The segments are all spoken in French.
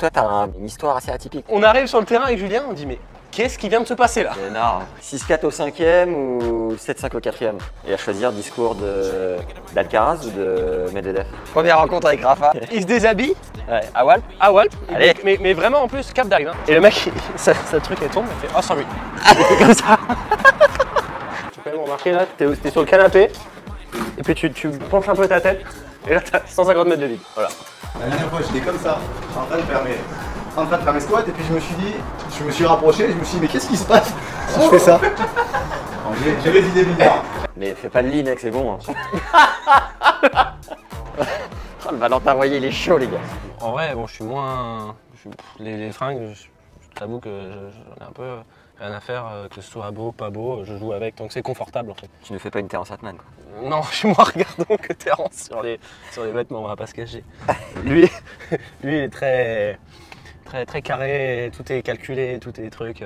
toi, t'as une histoire assez atypique. On arrive sur le terrain avec Julien, on dit mais qu'est-ce qui vient de se passer là? Non, 6-4 au 5e ou 7-5 au 4e. Et à choisir discours d'Alcaraz ou de Medvedev. Première rencontre avec Rafa. Il se déshabille Ouais, à Walp. à Walp, Allez. mais vraiment en plus cap d'arrive. Hein. Et le mec, sa truc elle tombe, il fait oh 108. Il fait comme ça. Tu peux quand même remarquer là, t'es sur le canapé, et puis tu penches un peu ta tête, et là t'as 150 mètres de vide. Voilà. La dernière fois, j'étais comme ça, en train de faire mes squats, et puis je me suis rapproché, et je me suis dit, mais qu'est-ce qui se passe si je fais ça? J'ai les idées bizarres. Mais fais pas de ligne, mec, c'est bon. Hein. Oh, le Valentin Royer, il est chaud, les gars. En vrai, bon, je suis moins. Les fringues, je t'avoue que j'en ai un peu rien à faire, que ce soit beau, pas beau, je joue avec tant que c'est confortable en fait. Tu ne fais pas une Terence Atman, quoi. Non, je suis moins regardant que Terence sur les vêtements, on va pas se cacher. Lui, il est très carré, tout est calculé, tout est trucs.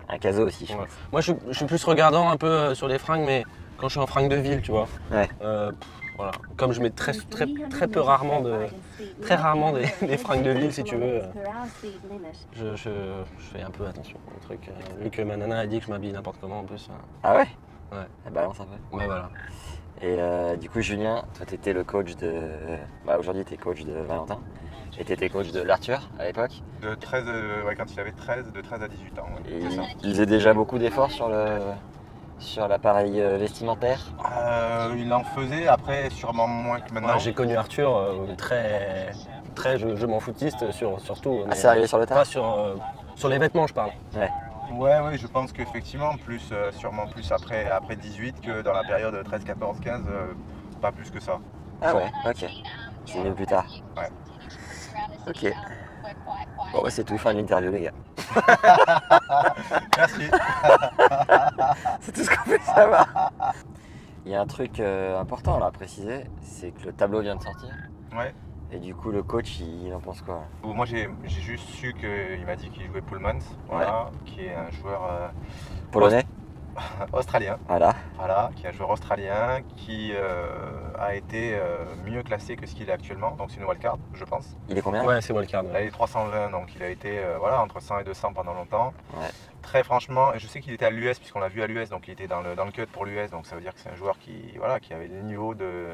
Un caso aussi, je Ouais. pense. Moi, je suis plus regardant un peu sur les fringues, mais quand je suis en fringues de ville, tu vois. Ouais. Voilà. Comme je mets très rarement des fringues de ville, si tu veux, je fais un peu attention au truc. Vu que ma nana a dit que je m'habille n'importe comment en plus. Ah ouais? Ouais. Elle balance un peu. Ouais, voilà. Et du coup, Julien, toi, t'étais le coach de. Bah, aujourd'hui, t'es coach de Valentin. Et t'étais coach de l'Arthur à l'époque. De 13, ouais, quand il avait 13, de 13 à 18 ans. Ouais, Et c'est ça. il faisait déjà beaucoup d'efforts sur l'appareil vestimentaire. Il en faisait, après sûrement moins que maintenant. Ouais, j'ai connu Arthur très je m'en foutiste surtout. mais Assez arrivé sur le pas tas. sur les vêtements, je parle. Ouais. Ouais, je pense qu'effectivement, sûrement plus après 18 que dans la période 13, 14, 15, pas plus que ça. Ah ouais, ok. C'est mieux plus tard. Ouais. Ok. Bon, bah, c'est tout, fin de l'interview, les gars. Merci. C'est tout ce qu'on peut savoir. Il y a un truc important là à préciser, c'est que le tableau vient de sortir. Ouais. Et du coup, le coach, il en pense quoi? Bon, moi j'ai juste su qu'il m'a dit qu'il jouait Poulmans, voilà, qui est un joueur Polonais? australien, Voilà. voilà, qui est un joueur australien qui a été mieux classé que ce qu'il est actuellement, donc c'est une wildcard, je pense. Il est combien? Ouais, c'est wildcard. Là il est 320, donc il a été voilà, entre 100 et 200 pendant longtemps. Ouais. Très franchement, et je sais qu'il était à l'US puisqu'on l'a vu à l'US, donc il était dans le cut pour l'US, donc ça veut dire que c'est un joueur qui avait le niveau de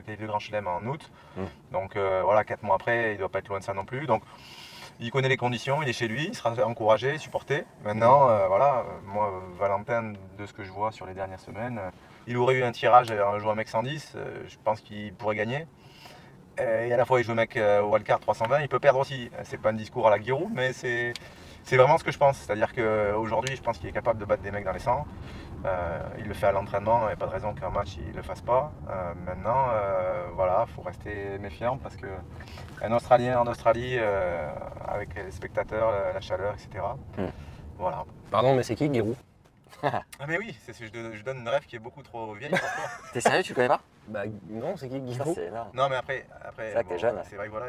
qualif de Grand Chelem en août. Donc voilà, 4 mois après, il ne doit pas être loin de ça non plus. Donc il connaît les conditions, il est chez lui, il sera encouragé, supporté. Maintenant, voilà, moi, Valentin, de ce que je vois sur les dernières semaines, il aurait eu un tirage, un joueur mec 110, je pense qu'il pourrait gagner. Et à la fois, il joue mec au wildcard 320, il peut perdre aussi. C'est pas un discours à la Giroud, mais c'est vraiment ce que je pense. C'est-à-dire qu'aujourd'hui, je pense qu'il est capable de battre des mecs dans les 100. Il le fait à l'entraînement, il n'y a pas de raison qu'un match il ne le fasse pas. Maintenant, voilà, il faut rester méfiant parce qu'un Australien en Australie, avec les spectateurs, la chaleur, etc. Voilà. Pardon, mais c'est qui Giroud? Ah mais oui, je donne une rêve qui est beaucoup trop vieille pour toi. T'es sérieux, tu connais pas? Bah non, c'est qui Ça, Giroud? c'est énorme. Non mais après C'est vrai que t'es jeune. c'est vrai que voilà,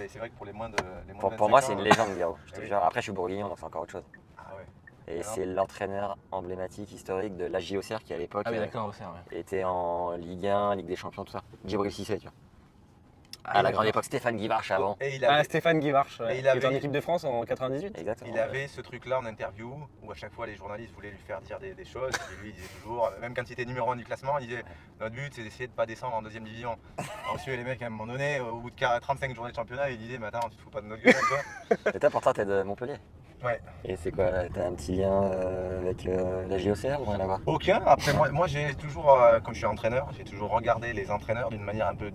c'est vrai que pour les moins de Pour moi, 25 c'est ans, une légende, Guillaume. Je te oui. jure. Après, je suis bourguignon, donc c'est encore autre chose. Ah ouais. Et c'est l'entraîneur emblématique, historique de la JOCR qui, à l'époque, Ah oui, d'accord, au cerf, ouais. était en Ligue 1, Ligue des Champions, tout ça. Djibril Cissé, tu vois. Ah, À la grande époque, Stéphane Guivarch avant. Et il Ah, avait, Stéphane Guivarch, Et il qui était en avait- équipe de France en 98. Exactement. il avait ce truc-là en interview où à chaque fois les journalistes voulaient lui faire dire des choses. Et lui, il disait toujours, même quand il était numéro 1 du classement, il disait notre but c'est d'essayer de ne pas descendre en deuxième division. Ensuite, les mecs, à un moment donné, au bout de 35 journées de championnat, ils disaient mais attends, tu te fous pas de notre gueule, toi. Et toi, pourtant, t'es de Montpellier. Ouais. Et c'est quoi? T'as un petit lien avec la JOCR ou rien à voir? Aucun. Après, moi j'ai toujours, comme je suis entraîneur, j'ai toujours regardé les entraîneurs d'une manière un peu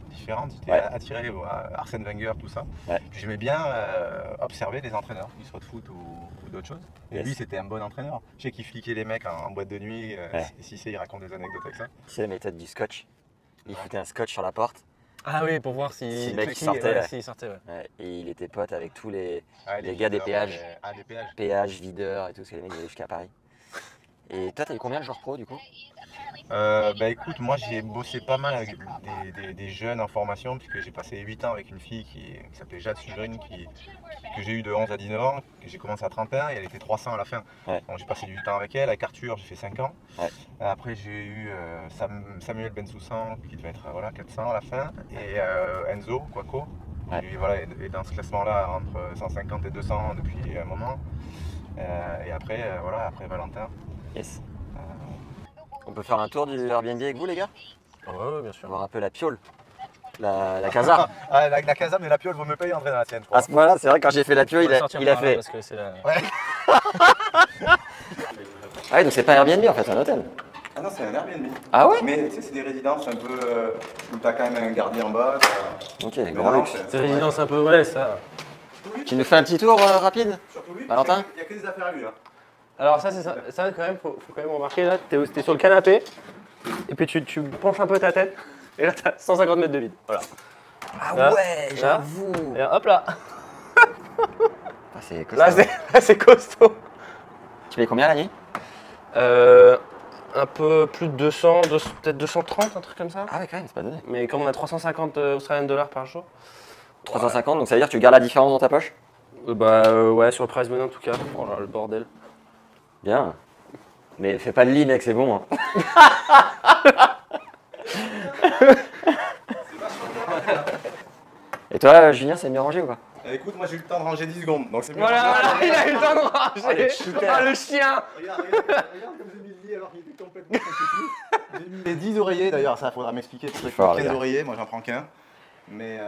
différente. J'étais Ouais. attiré à Arsène Wenger, tout ça. Ouais. Puis j'aimais bien observer des entraîneurs, qu'ils soient de foot ou d'autres choses. Et Yes. lui, c'était un bon entraîneur. Je sais qu'il fliquait les mecs en boîte de nuit. Ouais. Et si c'est, il raconte des anecdotes avec ça. Tu sais la méthode du scotch? Il foutait un scotch sur la porte. Ah oui, pour voir Si le mec qui- sortait, ouais. s'il sortait, ouais. Ouais, et il était pote avec tous les Ah, Les gars des videurs, péages. des péages. péages, videurs et tout, parce que les mecs ils allaient jusqu'à Paris. Et toi, t'as eu combien de joueurs pro du coup? Bah écoute, moi j'ai bossé pas mal avec des jeunes en formation, puisque j'ai passé 8 ans avec une fille qui s'appelait Jade Sugrune, que j'ai eu de 11 à 19 ans, que j'ai commencé à 31 et elle était 300 à la fin. Ouais. Donc j'ai passé du temps avec elle. Avec Arthur, j'ai fait 5 ans. Ouais. Après j'ai eu Samuel Bensoussan qui devait être voilà, 400 à la fin, et Enzo Quaco qui lui, voilà, est dans ce classement-là entre 150 et 200 depuis un moment. Et après, voilà, après Valentin. Yes. On peut faire un tour du Airbnb avec vous, les gars? Ouais, bien sûr. Voir un peu la piole, la casa. Ah, la casa, mais la piole vaut mieux payer André dans la sienne. À ce moment-là, c'est vrai, quand j'ai fait la piole, il a fait. Parce que c'est la... Ah oui, donc c'est pas Airbnb en fait, c'est un hôtel. Ah non, c'est un Airbnb. Ah ouais? Mais tu sais, c'est des résidences un peu où t'as quand même un gardien en bas. Ok, Mais grand non, luxe. C'est résidence un peu, ouais, ça. Tu nous fais un petit tour rapide? Surtout lui, Valentin? il n'y a que des affaires à lui. Hein. Alors ça, c'est ça quand même, faut quand même remarquer, là, t'es sur le canapé, et puis tu penches un peu ta tête, et là, t'as 150 mètres de vide. Voilà. Ah Là, ouais, j'avoue. Et hop là. Ah, c'est costaud. Là, c'est costaud. Tu payes combien la nuit? Un peu plus de 200, peut-être 230, un truc comme ça. Ah ouais, quand même, c'est pas donné. Mais comme on a 350 Australian dollars par jour. 350, donc ça veut dire que tu gardes la différence dans ta poche? Ouais, sur le price money en tout cas. Oh là, le bordel. Bien. Mais fais pas le lit, mec, c'est bon. Hein. Et toi, Julien, c'est mieux rangé ou pas? Écoute, moi j'ai eu le temps de ranger 10 secondes, donc c'est mieux. Voilà, il a eu le temps de ranger. shooter. Ah, le chien. Regarde comme j'ai mis le lit alors qu'il était complètement compliqué. J'ai mis les 10 oreillers d'ailleurs, ça faudra m'expliquer. C'est fort, 15 les gars. oreillers, moi j'en prends qu'un. Mais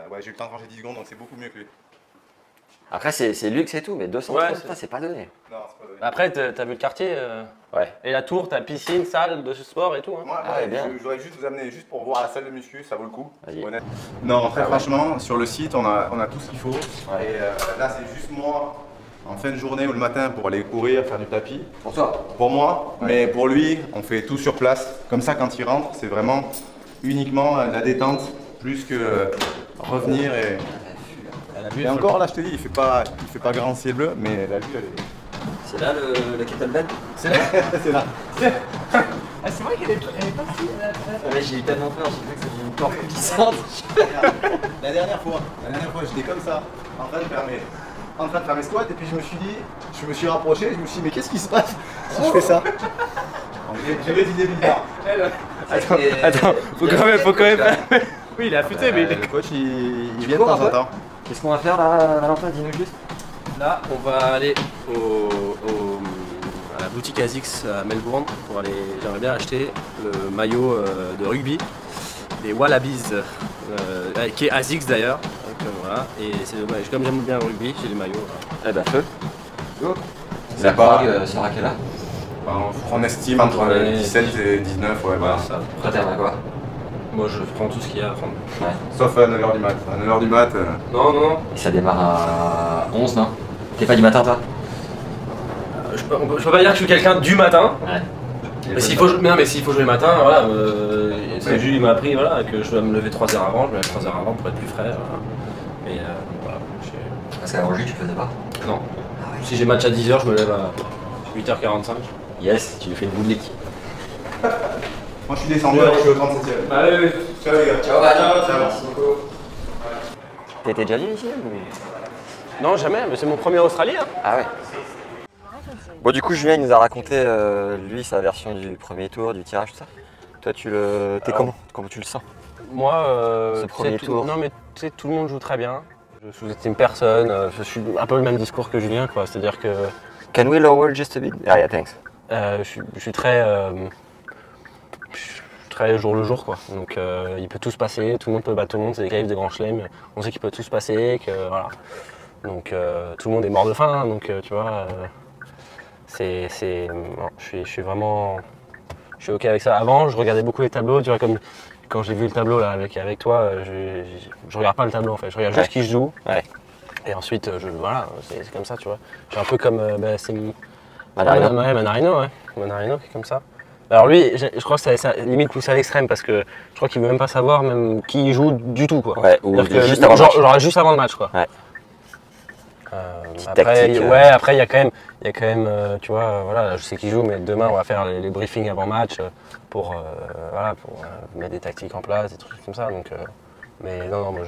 ouais, j'ai eu le temps de ranger 10 secondes, donc c'est beaucoup mieux que lui. Après, c'est luxe et tout, mais 200 Ouais, euros, c'est- ça, c'est pas donné. Non, c'est pas donné. Après, t'as vu le quartier Ouais. et la tour, t'as piscine, salle de sport et tout. Hein. Moi, Ah ouais, bien. je voudrais juste vous amener juste pour voir la salle de muscu, ça vaut le coup. Vas-y. Honnête. Non, très franchement, sur le site, on a tout ce qu'il faut. Et là, c'est juste moi, en fin de journée ou le matin, pour aller courir, faire du tapis. Pour toi? Pour moi, mais pour lui, on fait tout sur place. Comme ça, quand il rentre, c'est vraiment uniquement la détente, plus que revenir et... Et encore, là, je te dis, il fait pas grand ciel bleu, mais la vue, elle est... C'est là le kettlebell? C'est là. C'est vrai qu'elle est pas si. Ouais, j'ai eu tellement peur, j'ai cru que c'était une porte glissante. La dernière fois, j'étais comme ça, en train de faire mes squats, et puis je me suis rapproché, je me suis dit, mais qu'est-ce qui se passe si je fais ça? J'ai des idées bizarres. Attends, faut quand même. Oui, il est affûté, mais. Le coach, il vient de cours un temps en peu temps. Qu'est-ce qu'on va faire là, Valentin? Dis-nous juste. Là, on va aller à la boutique ASICS à Melbourne pour aller. J'aimerais bien acheter le maillot de rugby des Wallabies, qui est ASICS d'ailleurs. Donc, voilà. Et c'est dommage. Comme j'aime bien le rugby, j'ai les maillots. Eh ben, feu. Go. C'est La pas- Prague sera quelle heure? On estime entre 17 et 19, ouais. Voilà, Voilà. ça. Toi, t'aimerais quoi? Moi, je prends tout ce qu'il y a à prendre. Ouais. Sauf à 9h du mat. À 9h du mat, Non. Et ça démarre à 11, non? T'es pas du matin, toi? Je peux pas dire que je suis quelqu'un du matin. Ouais. Mais s'il faut, mais s'il faut jouer le matin, voilà, c'est Jules il m'a appris voilà, que je dois me lever 3 heures avant, je me lève 3 heures avant pour être plus frais. Voilà. Et voilà, Parce qu'avant le tu faisais pas? non. Si j'ai match à 10h, je me lève à 8h45. Yes, tu lui fais une boudlique. moi je suis descendu, alors je suis au 37e. Allez, Ciao les gars. Ciao, Valentin. Ciao. Merci beaucoup. T'étais déjà venu ici ou... non, jamais, mais c'est mon premier Australie. Hein. Ah ouais. Bon, du coup, Julien il nous a raconté, lui, sa version du premier tour, du tirage, tout ça. Toi, t'es comment tu le sens? Moi, Ce premier tour. Non, mais tu sais, tout le monde joue très bien. Je sous-estime personne. Je suis un peu le même discours que Julien, quoi. C'est-à-dire que Can we lower just a bit? Ah, yeah, thanks. je suis très jour le jour, quoi. Donc il peut tout se passer, tout le monde peut battre tout le monde, c'est des qualifs de Grand Chelem, on sait qu'il peut tout se passer, que voilà. Donc tout le monde est mort de faim, donc tu vois, non, je suis vraiment, je suis ok avec ça. Avant, je regardais beaucoup les tableaux, tu vois, comme quand j'ai vu le tableau là avec toi, je regarde pas le tableau en fait, je regarde juste qui je joue. Ouais. Et ensuite, voilà, c'est comme ça, tu vois. Je suis un peu comme, c'est Manarino. Ouais, Manarino qui est comme ça. Alors lui, je crois que ça limite poussé à l'extrême parce que je crois qu'il veut même pas savoir même qui il joue du tout, quoi. Ouais, ou C'est-à-dire que, juste avant le match. genre juste avant le match, quoi. Ouais. Après, tactique, ouais, après il y a quand même, tu vois, voilà, je sais qui joue, mais demain on va faire les briefings avant match pour, voilà, pour mettre des tactiques en place, des trucs comme ça. Donc, mais non, moi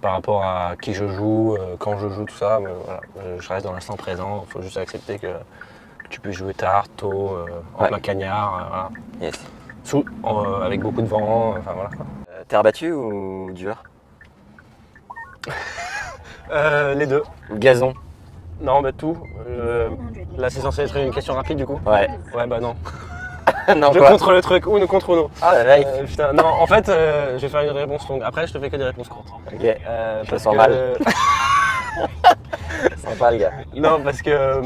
par rapport à qui je joue, quand je joue, tout ça, voilà, je reste dans l'instant présent. Il faut juste accepter que tu peux jouer tard, tôt, en Ouais. plein cagnard, voilà. Yes. Avec beaucoup de vent, enfin voilà. Terre battue ou dur? Les deux. Gazon. Non, bah tout. Là, c'est censé être une question rapide du coup. Ouais. Ouais, bah non. Non, Je quoi. contre le truc, ou contre Uno. Ah, la mec. Putain, non, en fait, je vais faire une réponse longue. Après, je te fais que des réponses courtes. Ok. Je Parce sens que- mal. Sympa, le gars. Non, parce que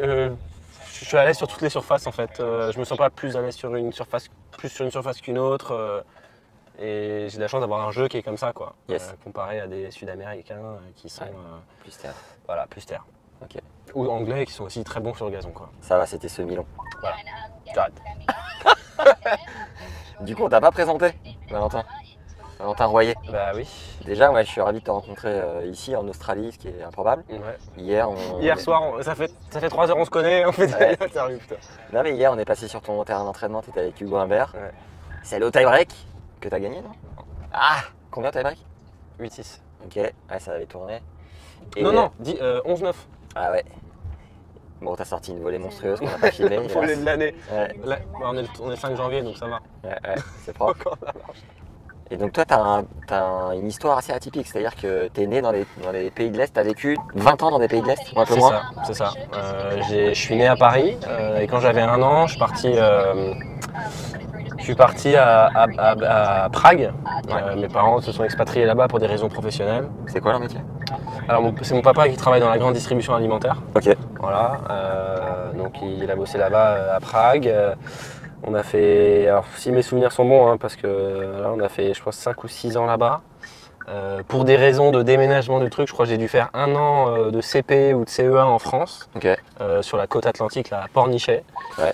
je suis à l'aise sur toutes les surfaces en fait. Je me sens pas plus à l'aise sur une surface, qu'une autre. Et j'ai la chance d'avoir un jeu qui est comme ça, quoi. Yes. Comparé à des Sud-Américains qui sont Plus terre. voilà, plus terre. Ok. Ou anglais qui sont aussi très bons sur le gazon, quoi. Ça va, c'était semi-long. Voilà. J'arrête. Du coup, on t'a pas présenté, Valentin. Valentin Royer. Bah oui. Déjà, ouais, je suis ravi de te rencontrer ici en Australie, ce qui est improbable. Ouais. Hier, Hier soir, ça fait 3 heures on se connaît, on fait Ouais. des interviews, putain. Non, mais hier, on est passé sur ton terrain d'entraînement, tu étais avec Hugo Humbert. Ouais. C'est le tie-break que tu as gagné, non? Ah! Combien tie-break? 8-6. Ok, ouais, ça avait tourné. Et- Non, 11-9. Ah ouais. Bon, t'as sorti une volée monstrueuse qu'on n'a pas filmée. Pour hélas. de l'année. Ouais, Là, on est le 5 janvier, donc ça va. ouais, c'est propre. Encore, ça marche. Et donc toi, t'as une histoire assez atypique, c'est-à-dire que t'es né dans les pays de l'Est, t'as vécu 20 ans dans des pays de l'Est, ou un peu C'est moins. ça, c'est ça. Je suis né à Paris et quand j'avais 1 an, je suis parti à Prague. Mes parents se sont expatriés là-bas pour des raisons professionnelles. C'est quoi leur métier? Alors c'est mon papa qui travaille dans la grande distribution alimentaire. Ok. Voilà, donc il a bossé là-bas à Prague. On a fait, alors si mes souvenirs sont bons, hein, parce que là on a fait je pense 5 ou 6 ans là-bas. Pour des raisons de déménagement du truc, je crois que j'ai dû faire 1 an de CP ou de CE1 en France, Ok. sur la côte atlantique, là, à Pornichet. Ouais.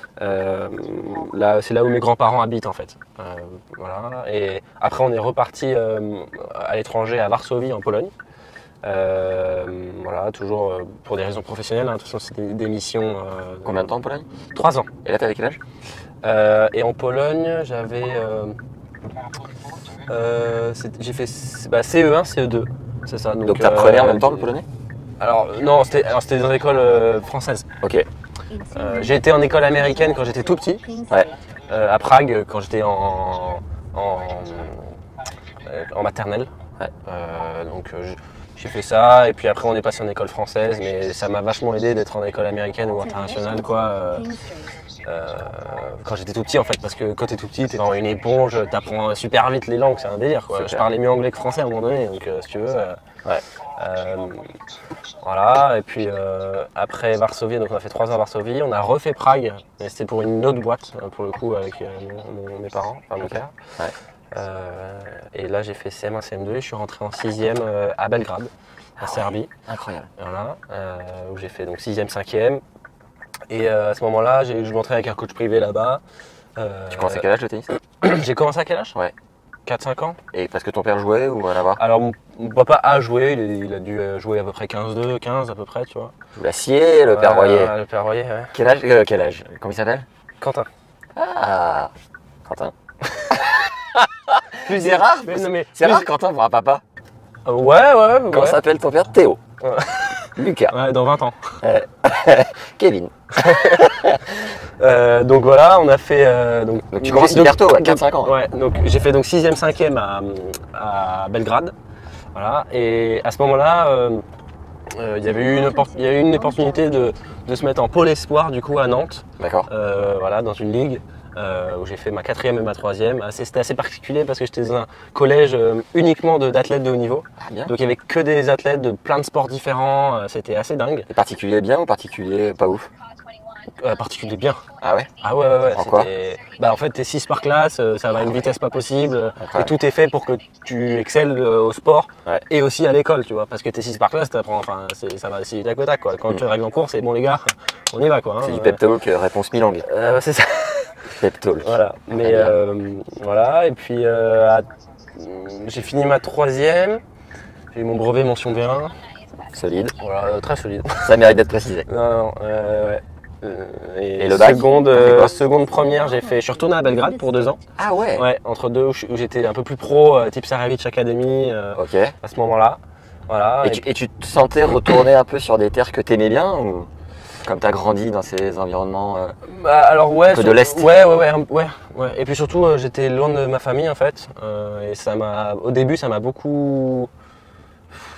Là, c'est là où mes grands-parents habitent en fait. Voilà. Et après on est reparti à l'étranger, à Varsovie en Pologne. Voilà, toujours pour des raisons professionnelles, hein. De toute façon c'est des missions. Combien de temps en Pologne? 3 ans. Et là, t'avais quel âge? Et en Pologne, j'avais. J'ai fait CE1, CE2, c'est ça. Donc t'apprenais en même temps le polonais? Alors, non, c'était dans l'école française. Ok. J'ai été en école américaine quand j'étais tout petit, Ouais. à Prague, quand j'étais en maternelle. Ouais. Donc, j'ai fait ça, et puis après, on est passé en école française, mais ça m'a vachement aidé d'être en école américaine ou internationale, quoi. Quand j'étais tout petit en fait, parce que quand t'es tout petit, t'es vraiment une éponge, t'apprends super vite les langues, c'est un délire quoi. Super. Je parlais mieux anglais que français à un moment donné, donc si tu veux. Ouais. Voilà, et puis après Varsovie, donc on a fait 3 ans à Varsovie, on a refait Prague, mais c'était pour une autre boîte, pour le coup, avec mes parents, enfin mon père. Ouais. Et là j'ai fait CM1, CM2, et je suis rentré en 6e à Belgrade, en Serbie. Incroyable. Voilà, où j'ai fait donc 6e, 5e. Et à ce moment-là, je m'entraînais avec un coach privé là-bas. Tu commences à quel âge le tennis? J'ai commencé à quel âge? Ouais. 4-5 ans. Et parce que ton père jouait ou rien à voir? Alors mon papa a joué, il a dû jouer à peu près 15 à peu près, tu vois. L'acier, le père Royer. Le père Royer, ouais. Quel âge? Comment il s'appelle? Quentin. Ah, Quentin. Plus C'est rare. Mais, non, mais, C'est rare Quentin pour un papa. Ouais. Comment s'appelle ton père? Théo. Ouais. Lucas. Ouais, dans 20 ans. Kevin. Donc voilà, on a fait. Donc tu commences hyper tôt, ouais, 4-5 ans. Ouais, donc j'ai fait donc 6e, 5e à Belgrade. Voilà, et à ce moment-là, il y avait eu une opportunité de se mettre en pôle espoir du coup à Nantes. D'accord. Voilà, dans une ligue. Où j'ai fait ma 4e et ma 3e. C'était assez particulier parce que j'étais dans un collège uniquement d'athlètes de haut niveau. Ah, bien. Donc il n'y avait que des athlètes de plein de sports différents. C'était assez dingue. Et particulier bien ou particulier pas ouf? Particulier bien. Ah ouais? Ah ouais. En quoi? En fait, t'es 6 par classe, ça va à une vitesse pas possible. Incroyable. Et tout est fait pour que tu excelles au sport Ouais. et aussi à l'école, tu vois. Parce que t'es 6 par classe, t'apprends, enfin, ça va assez tac au tac, quoi. Quand tu arrives en cours, c'est bon les gars, on y va, quoi. C'est du pep talk, réponse mi-langue. C'est ça. Pep talk. Voilà, mais voilà, et puis j'ai fini ma 3e, j'ai eu mon brevet mention B1, Solide. voilà, très solide. Ça mérite d'être précisé. Non, ouais. Et le bac, seconde première, je suis retourné à Belgrade pour 2 ans. Ah ouais? Ouais, entre deux où j'étais un peu plus pro, type Sarajevic Academy, Ok. à ce moment-là. Voilà. Et tu te sentais retourner un peu sur des terres que t'aimais bien ou comme t'as grandi dans ces environnements Alors ouais, peu de l'Est. Ouais. Et puis surtout, j'étais loin de ma famille en fait. Et au début, ça m'a beaucoup.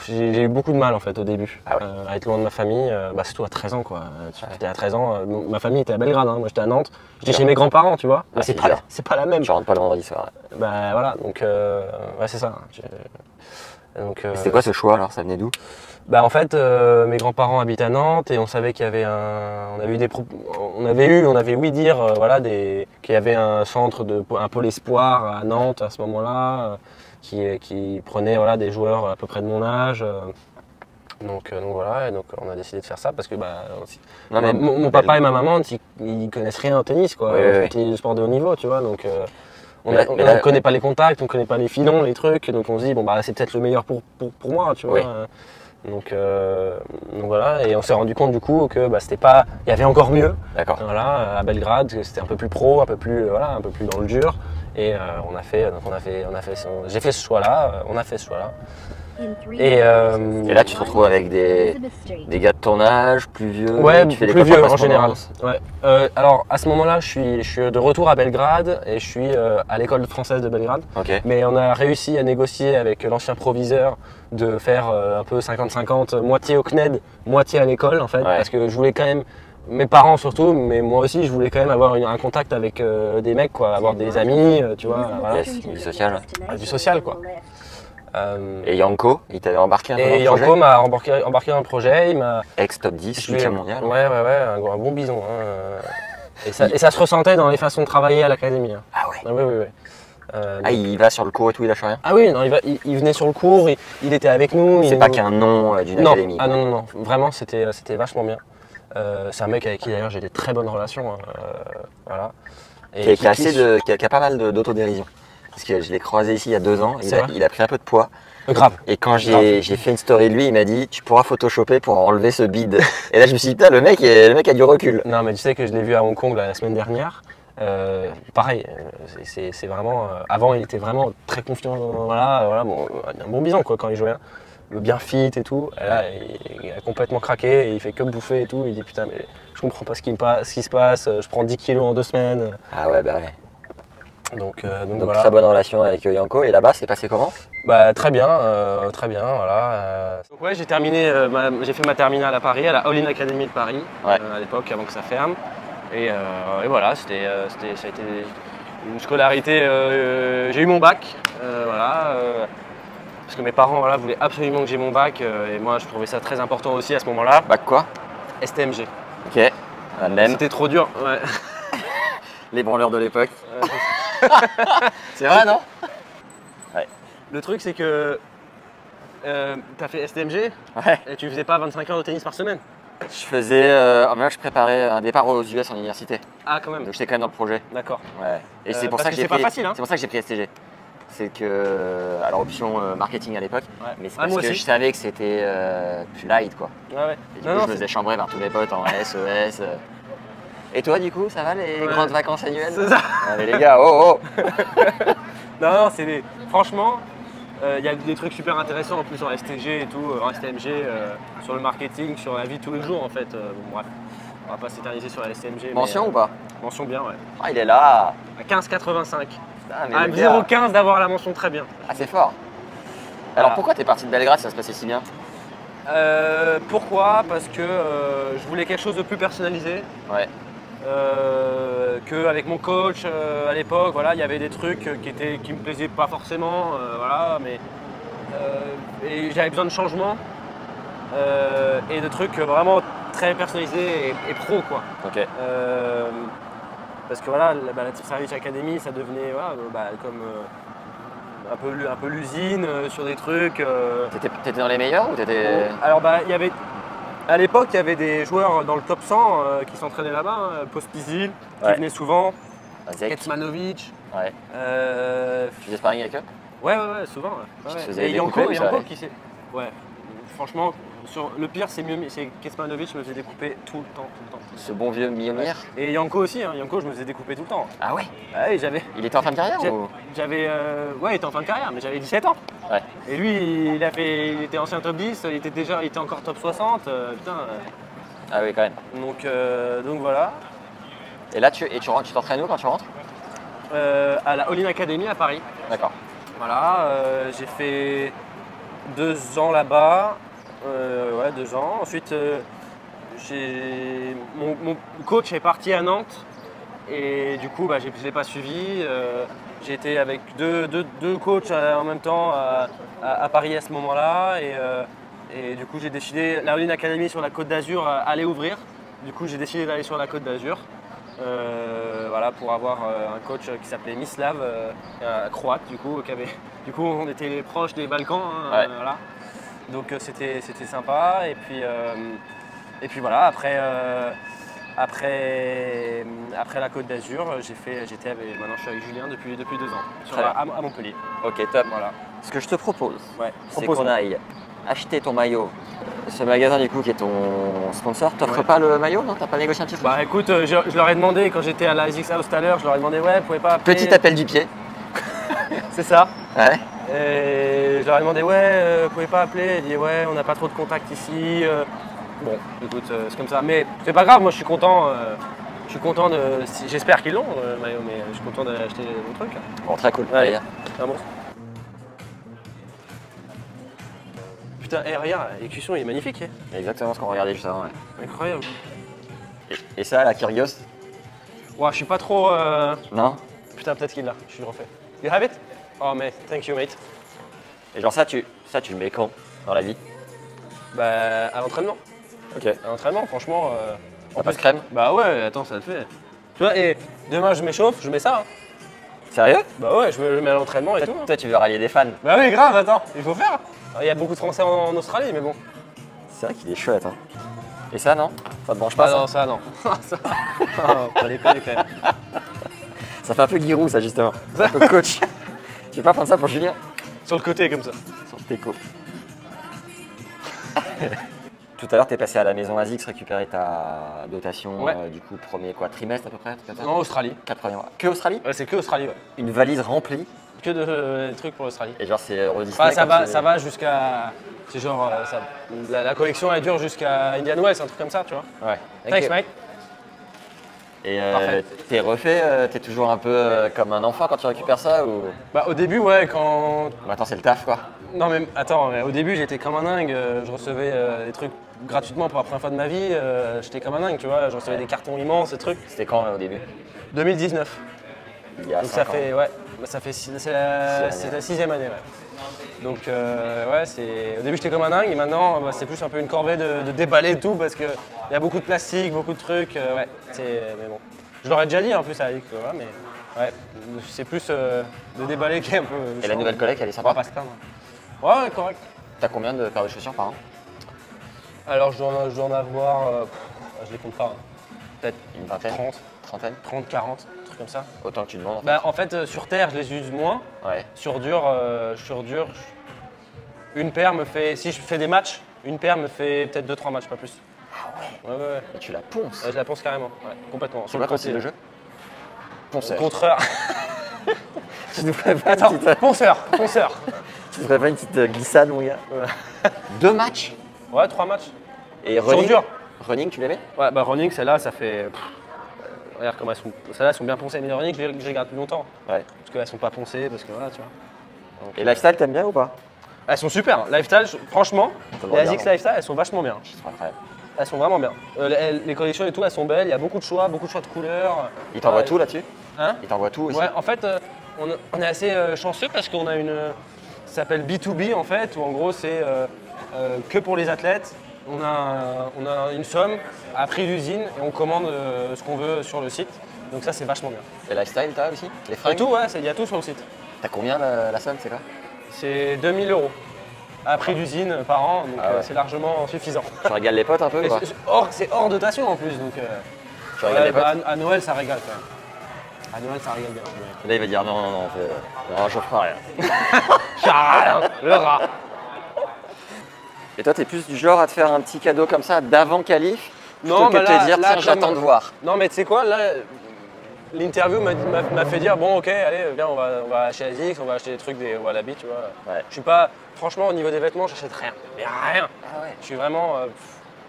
j'ai eu beaucoup de mal en fait au début Ah ouais. à être loin de ma famille, surtout à 13 ans quoi. J'étais à 13 ans, ma famille était à Belgrade, hein. Moi j'étais à Nantes, j'étais chez mes grands-parents, tu vois. Mais Ah, c'est c'est pas, dur. c'est pas la même. Tu rentres pas le vendredi soir. Bah voilà, donc ouais c'est ça. Donc, C'était quoi ce choix alors? Ça venait d'où? bah en fait, mes grands-parents habitent à Nantes et on savait qu'il y avait on avait ouï dire voilà qu'il y avait un centre un pôle espoir à Nantes à ce moment-là qui prenait voilà des joueurs à peu près de mon âge. Donc voilà, et donc on a décidé de faire ça parce que Non, mais mon papa et ma maman ils connaissent rien au tennis quoi. Oui, oui, C'était du sport de haut niveau, tu vois, donc on Mais là- ne connaît pas les contacts, on ne connaît pas les filons, les trucs, donc on se dit bon bah c'est peut-être le meilleur pour moi, tu vois. Oui. Donc voilà, et on s'est rendu compte du coup que c'était pas, il y avait encore mieux. D'accord. Voilà, à Belgrade, c'était un peu plus pro, un peu plus voilà, un peu plus dans le dur, et j'ai fait ce choix-là, on a fait ce choix-là. Et Et là, tu te retrouves avec des gars de ton âge, plus vieux. Ouais, tu fais des plus vieux en correspondances. général. Ouais. Alors à ce moment-là, je suis de retour à Belgrade et je suis à l'école française de Belgrade. Ok. Mais on a réussi à négocier avec l'ancien proviseur de faire un peu 50-50, moitié au CNED, moitié à l'école en fait, Ouais. parce que je voulais quand même, mes parents surtout, mais moi aussi, je voulais quand même avoir un contact avec des mecs, quoi, avoir des amis, tu vois, voilà. Yes, du social. Du social, quoi. Et Yanko, il t'avait embarqué un peu dans Et le projet. Yanko m'a embarqué dans le projet, il m'a... Ex-top 10, Je lui ai- champion mondial. Ouais, un bon bison. Hein. Et ça se ressentait dans les façons de travailler à l'académie. Hein. Ah ouais. Ah, oui, oui, oui. Ah, il va sur le cours et tout, il lâche rien. Ah oui, non, il venait sur le cours, il était avec nous. C'est pas qu'un nom d'une non. académie. Ah non, vraiment, c'était vachement bien. C'est un mec avec qui d'ailleurs j'ai des très bonnes relations. Hein. Voilà. Et Qui a pas mal d'autodérision. Parce que je l'ai croisé ici il y a 2 ans, C'est vrai il a pris un peu de poids. Grave. Et quand j'ai fait une story de lui, il m'a dit tu pourras photoshopper pour enlever ce bide. Et là je me suis dit putain, le mec a du recul. Non, mais tu sais que je l'ai vu à Hong Kong la semaine dernière. Pareil, c'est vraiment. Avant, il était vraiment très confiant. Voilà, bon, un bon bison quoi quand il jouait. Hein. Bien fit et tout. Et là, il a complètement craqué et il fait que bouffer et tout. Il dit putain, mais je comprends pas ce qui se passe. Je prends 10 kilos en 2 semaines. Ah ouais, bah ouais. Donc Donc voilà. très bonne relation avec Yanko. Et là-bas, c'est passé comment? Bah, très bien, voilà. Donc ouais, j'ai terminé, j'ai fait ma terminale à Paris, à la All-in Academy de Paris, Ouais. à l'époque, avant que ça ferme. Et voilà, ça a été une scolarité. J'ai eu mon bac, voilà, parce que mes parents voilà, voulaient absolument que j'ai mon bac, et moi je trouvais ça très important aussi à ce moment-là. Bac quoi? STMG. Ok. Un même. C'était trop dur. Ouais. Les branleurs de l'époque. C'est vrai, non? Le truc, c'est que t'as fait STMG Ouais. et tu faisais pas 25 heures de tennis par semaine. Je faisais. Moi, je préparais un départ aux US en université. Ah, quand même. Donc j'étais quand même dans le projet. D'accord. Ouais. Et c'est pour parce ça que que j'ai c'est pas pris. facile, hein. C'est pour ça que j'ai pris STG. C'est que. Alors, option marketing à l'époque. Ouais. Mais c'est Ah, parce moi que aussi. je savais que c'était plus light, quoi. Ouais. Et du coup, je me faisais chambrer par tous mes potes en SES. Et toi, du coup, ça va les Ouais. grandes vacances annuelles? C'est ça. Ah, mais les gars, oh oh. Non, franchement, il y a des trucs super intéressants en plus en STG et tout, en STMG, sur le marketing, sur la vie de tous les jours en fait. Bon, bref, on va pas s'éterniser sur la STMG. Mention ou pas? Mention bien, ouais. Ah, il est là. À 15,85. Ah, mais À le gars. 0,15 d'avoir la mention très bien. Ah, c'est fort. Alors Voilà. pourquoi t'es parti de Belgrade si ça se passait si bien? Pourquoi? Parce que je voulais quelque chose de plus personnalisé. Ouais. Qu'avec mon coach à l'époque, voilà, il y avait des trucs qui me plaisaient pas forcément, voilà, mais et j'avais besoin de changement et de trucs vraiment très personnalisés et pro quoi. Ok. Parce que voilà, la Team Service Academy, ça devenait voilà, comme un peu l'usine sur des trucs. T'étais dans les meilleurs ou t'étais. Alors à l'époque, il y avait des joueurs dans le top 100 qui s'entraînaient là-bas, hein, Pospisil, qui Ouais. venait souvent, Zek? Kecmanovic. Ouais. Tu faisais sparring avec eux? Ouais, souvent. Tu te Ouais. faisais Et Yanko, découper ou ça allait qui s'est. Ouais, franchement, le pire, c'est Kecmanovic, je me faisais découper tout le temps. Ce bon vieux Mjolnir. Et Yanko aussi, hein. Yanko, je me faisais découper tout le temps. Ah ouais? Ouais, Il était en fin de carrière ou? ouais, il était en fin de carrière, mais j'avais 17 ans. Ouais. Et lui, il était ancien top 10, il était encore top 60, putain. Ah oui, quand même. Donc voilà. Et là, tu t'entraînes où quand tu rentres? À la All-in Academy à Paris. D'accord. Voilà, j'ai fait 2 ans là-bas. Ouais, 2 ans. Ensuite, mon coach est parti à Nantes. Et du coup, je ne l'ai pas suivi. J'ai été avec deux coachs en même temps à Paris à ce moment-là. Et du coup, j'ai décidé, la All-in Academy sur la Côte d'Azur allait ouvrir. Du coup, j'ai décidé d'aller sur la Côte d'Azur. Voilà, pour avoir un coach qui s'appelait Mislav, un croate du coup, du coup on était proches des Balkans, hein, Ouais. voilà. Donc c'était sympa. Et puis voilà, après la Côte d'Azur, maintenant je suis avec Julien depuis 2 ans, à Montpellier. Ok, top. Voilà. Ce que je te propose, Ouais. c'est Propose-moi. qu'on aille acheter ton maillot. Ce magasin du coup qui est ton sponsor, t'offre pas le maillot, non? T'as pas négocié un petit peu? Bah écoute, je leur ai demandé quand j'étais à la ASICS House tout à l'heure, je leur ai demandé ouais, vous pouvez pas appeler. Petit appel du pied. C'est ça. Ouais. Et je leur ai demandé ouais, vous pouvez pas appeler. Ils disaient ouais, on n'a pas trop de contacts ici. Bon, écoute, c'est comme ça. Mais c'est pas grave, moi je suis content. J'espère qu'ils l'ont, le maillot, mais je suis content d'acheter mon truc. Bon, très cool. Allez. Allez. Vamos. Putain, regarde, l'écusson il est magnifique. Hein. Exactement ce qu'on regardait juste avant. Ouais. Incroyable. Et ça, la Kyrgios? Ouais, je suis pas trop. Non? Putain, peut-être qu'il l'a. Je le refais. You have it? Oh, mate, thank you, mate. Et genre ça, tu le mets quand dans la vie? Bah, à l'entraînement. Ok. À l'entraînement, franchement. En pas de crème? Bah ouais, attends, ça le fait. Tu vois, et demain je m'échauffe, je mets ça. Hein. Sérieux? Bah ouais, je me le mets à l'entraînement et tout. Hein. Toi, tu veux rallier des fans? Bah oui, grave, attends, il faut faire. Il y a beaucoup de Français en Australie, mais bon. C'est vrai qu'il est chouette. Hein. Et ça, non? Ça te branche pas? Ah ça non, ça non. Ça, pas déconner quand même. Ça fait un peu Giroud, ça, justement. Un peu coach. Tu veux pas prendre ça pour Julien? Sur le côté comme ça. Sur tes co. Tout à l'heure, tu es passé à la maison ASICS récupérer ta dotation, Ouais. du coup, premier trimestre à peu près, un truc comme ça? Non, Australie. 4 premiers mois. Que Australie? Ouais, c'est que Australie, ouais. Une valise remplie, Que de trucs pour l'Australie. et genre, c'est Euro Disney. Ah, ça comme va jusqu'à. C'est genre. La collection elle dure jusqu'à Indian Wells, un truc comme ça, tu vois. Ouais. Thanks, Ok. mate. Et Parfait. t'es refait, t'es toujours un peu comme un enfant quand tu récupères ça ou. Bah, au début, ouais, quand. Maintenant, c'est le taf, quoi. Non, mais attends, au début, j'étais comme un dingue. Je recevais des trucs gratuitement pour la première fois de ma vie. J'étais comme un dingue, tu vois. Je recevais des cartons immenses, des trucs. C'était quand, au début? 2019. Il y a Donc 5 ça ans. fait, ouais, c'est la 6e année, ouais. Donc ouais, au début j'étais comme un dingue et maintenant c'est plus un peu une corvée de déballer tout parce qu'il y a beaucoup de plastique, beaucoup de trucs, ouais, mais bon. Je l'aurais déjà dit en plus à Alix, mais ouais, c'est plus de déballer qui est un peu. Et la nouvelle collègue, elle est On va sympa? pas se plaindre. Ouais, correct. T'as combien de paires de chaussures par an? Alors je dois en avoir, je les compte pas, hein. Peut-être Une vingtaine? 30, Trentaine? 30, 40, un truc comme ça. Autant que tu demandes, en fait. Bah en fait sur terre je les use moins. Ouais. Sur dur, une paire me fait, si je fais des matchs, une paire me fait peut-être 2-3 matchs, pas plus. Ah ouais? Ouais. Et tu la ponces. Je la pense carrément, ouais, complètement. Tu vois quand c'est le jeu? Ponceur. Contreur. Tu nous ferais pas Attends, une petite, ponceur. tu nous ferais pas une petite glissade, mon gars? 2 matchs? Ouais, 3 matchs. Et running? dur. Running, tu l'aimais? Ouais, bah running, celle-là, ça fait. Regarde comment elles sont. Celles-là, elles sont bien poncées, mais les running, je les garde plus longtemps. Ouais. Parce qu'elles sont pas poncées, parce que voilà, tu vois. Et lifestyle, t'aimes bien ou pas? Elles sont super. Lifestyle, franchement, Ça me les regarde, ASICS hein. Lifestyle, elles sont vachement bien. C'est incroyable. Elles sont vraiment bien. Les collections et tout, elles sont belles. Il y a beaucoup de choix de couleurs. Il t'envoie Ouais. tout là-dessus? Hein? Il t'envoie tout aussi? Ouais, en fait, on est assez chanceux parce qu'on a ça s'appelle B2B en fait, où en gros c'est que pour les athlètes. On a une somme à prix d'usine et on commande ce qu'on veut sur le site. Donc ça c'est vachement bien. Et lifestyle, t'as aussi? Les Et fringues? tout, ouais, il y a tout sur le site. T'as combien la somme, c'est quoi? C'est 2000 € à prix d'usine par an, donc Ah ouais. c'est largement suffisant. Tu régales les potes un peu Et ou pas? c'est hors dotation en plus, donc Tu régales les potes? à Noël ça régale quand même. À Noël ça régale bien. Là, il va dire non, je ferai rien. Rien, le rat. Et toi, t'es plus du genre à te faire un petit cadeau comme ça d'avant qualif? Non, plutôt que de te dire, tiens, comme- j'attends de voir. Non, mais tu sais quoi, là, l'interview m'a fait dire, bon, ok, allez, viens, on va acheter ASICS, on va acheter des trucs, ou à l'habit, tu vois. Ouais. Je suis pas, franchement, au niveau des vêtements, j'achète rien. Mais rien. Ah ouais. Je suis vraiment,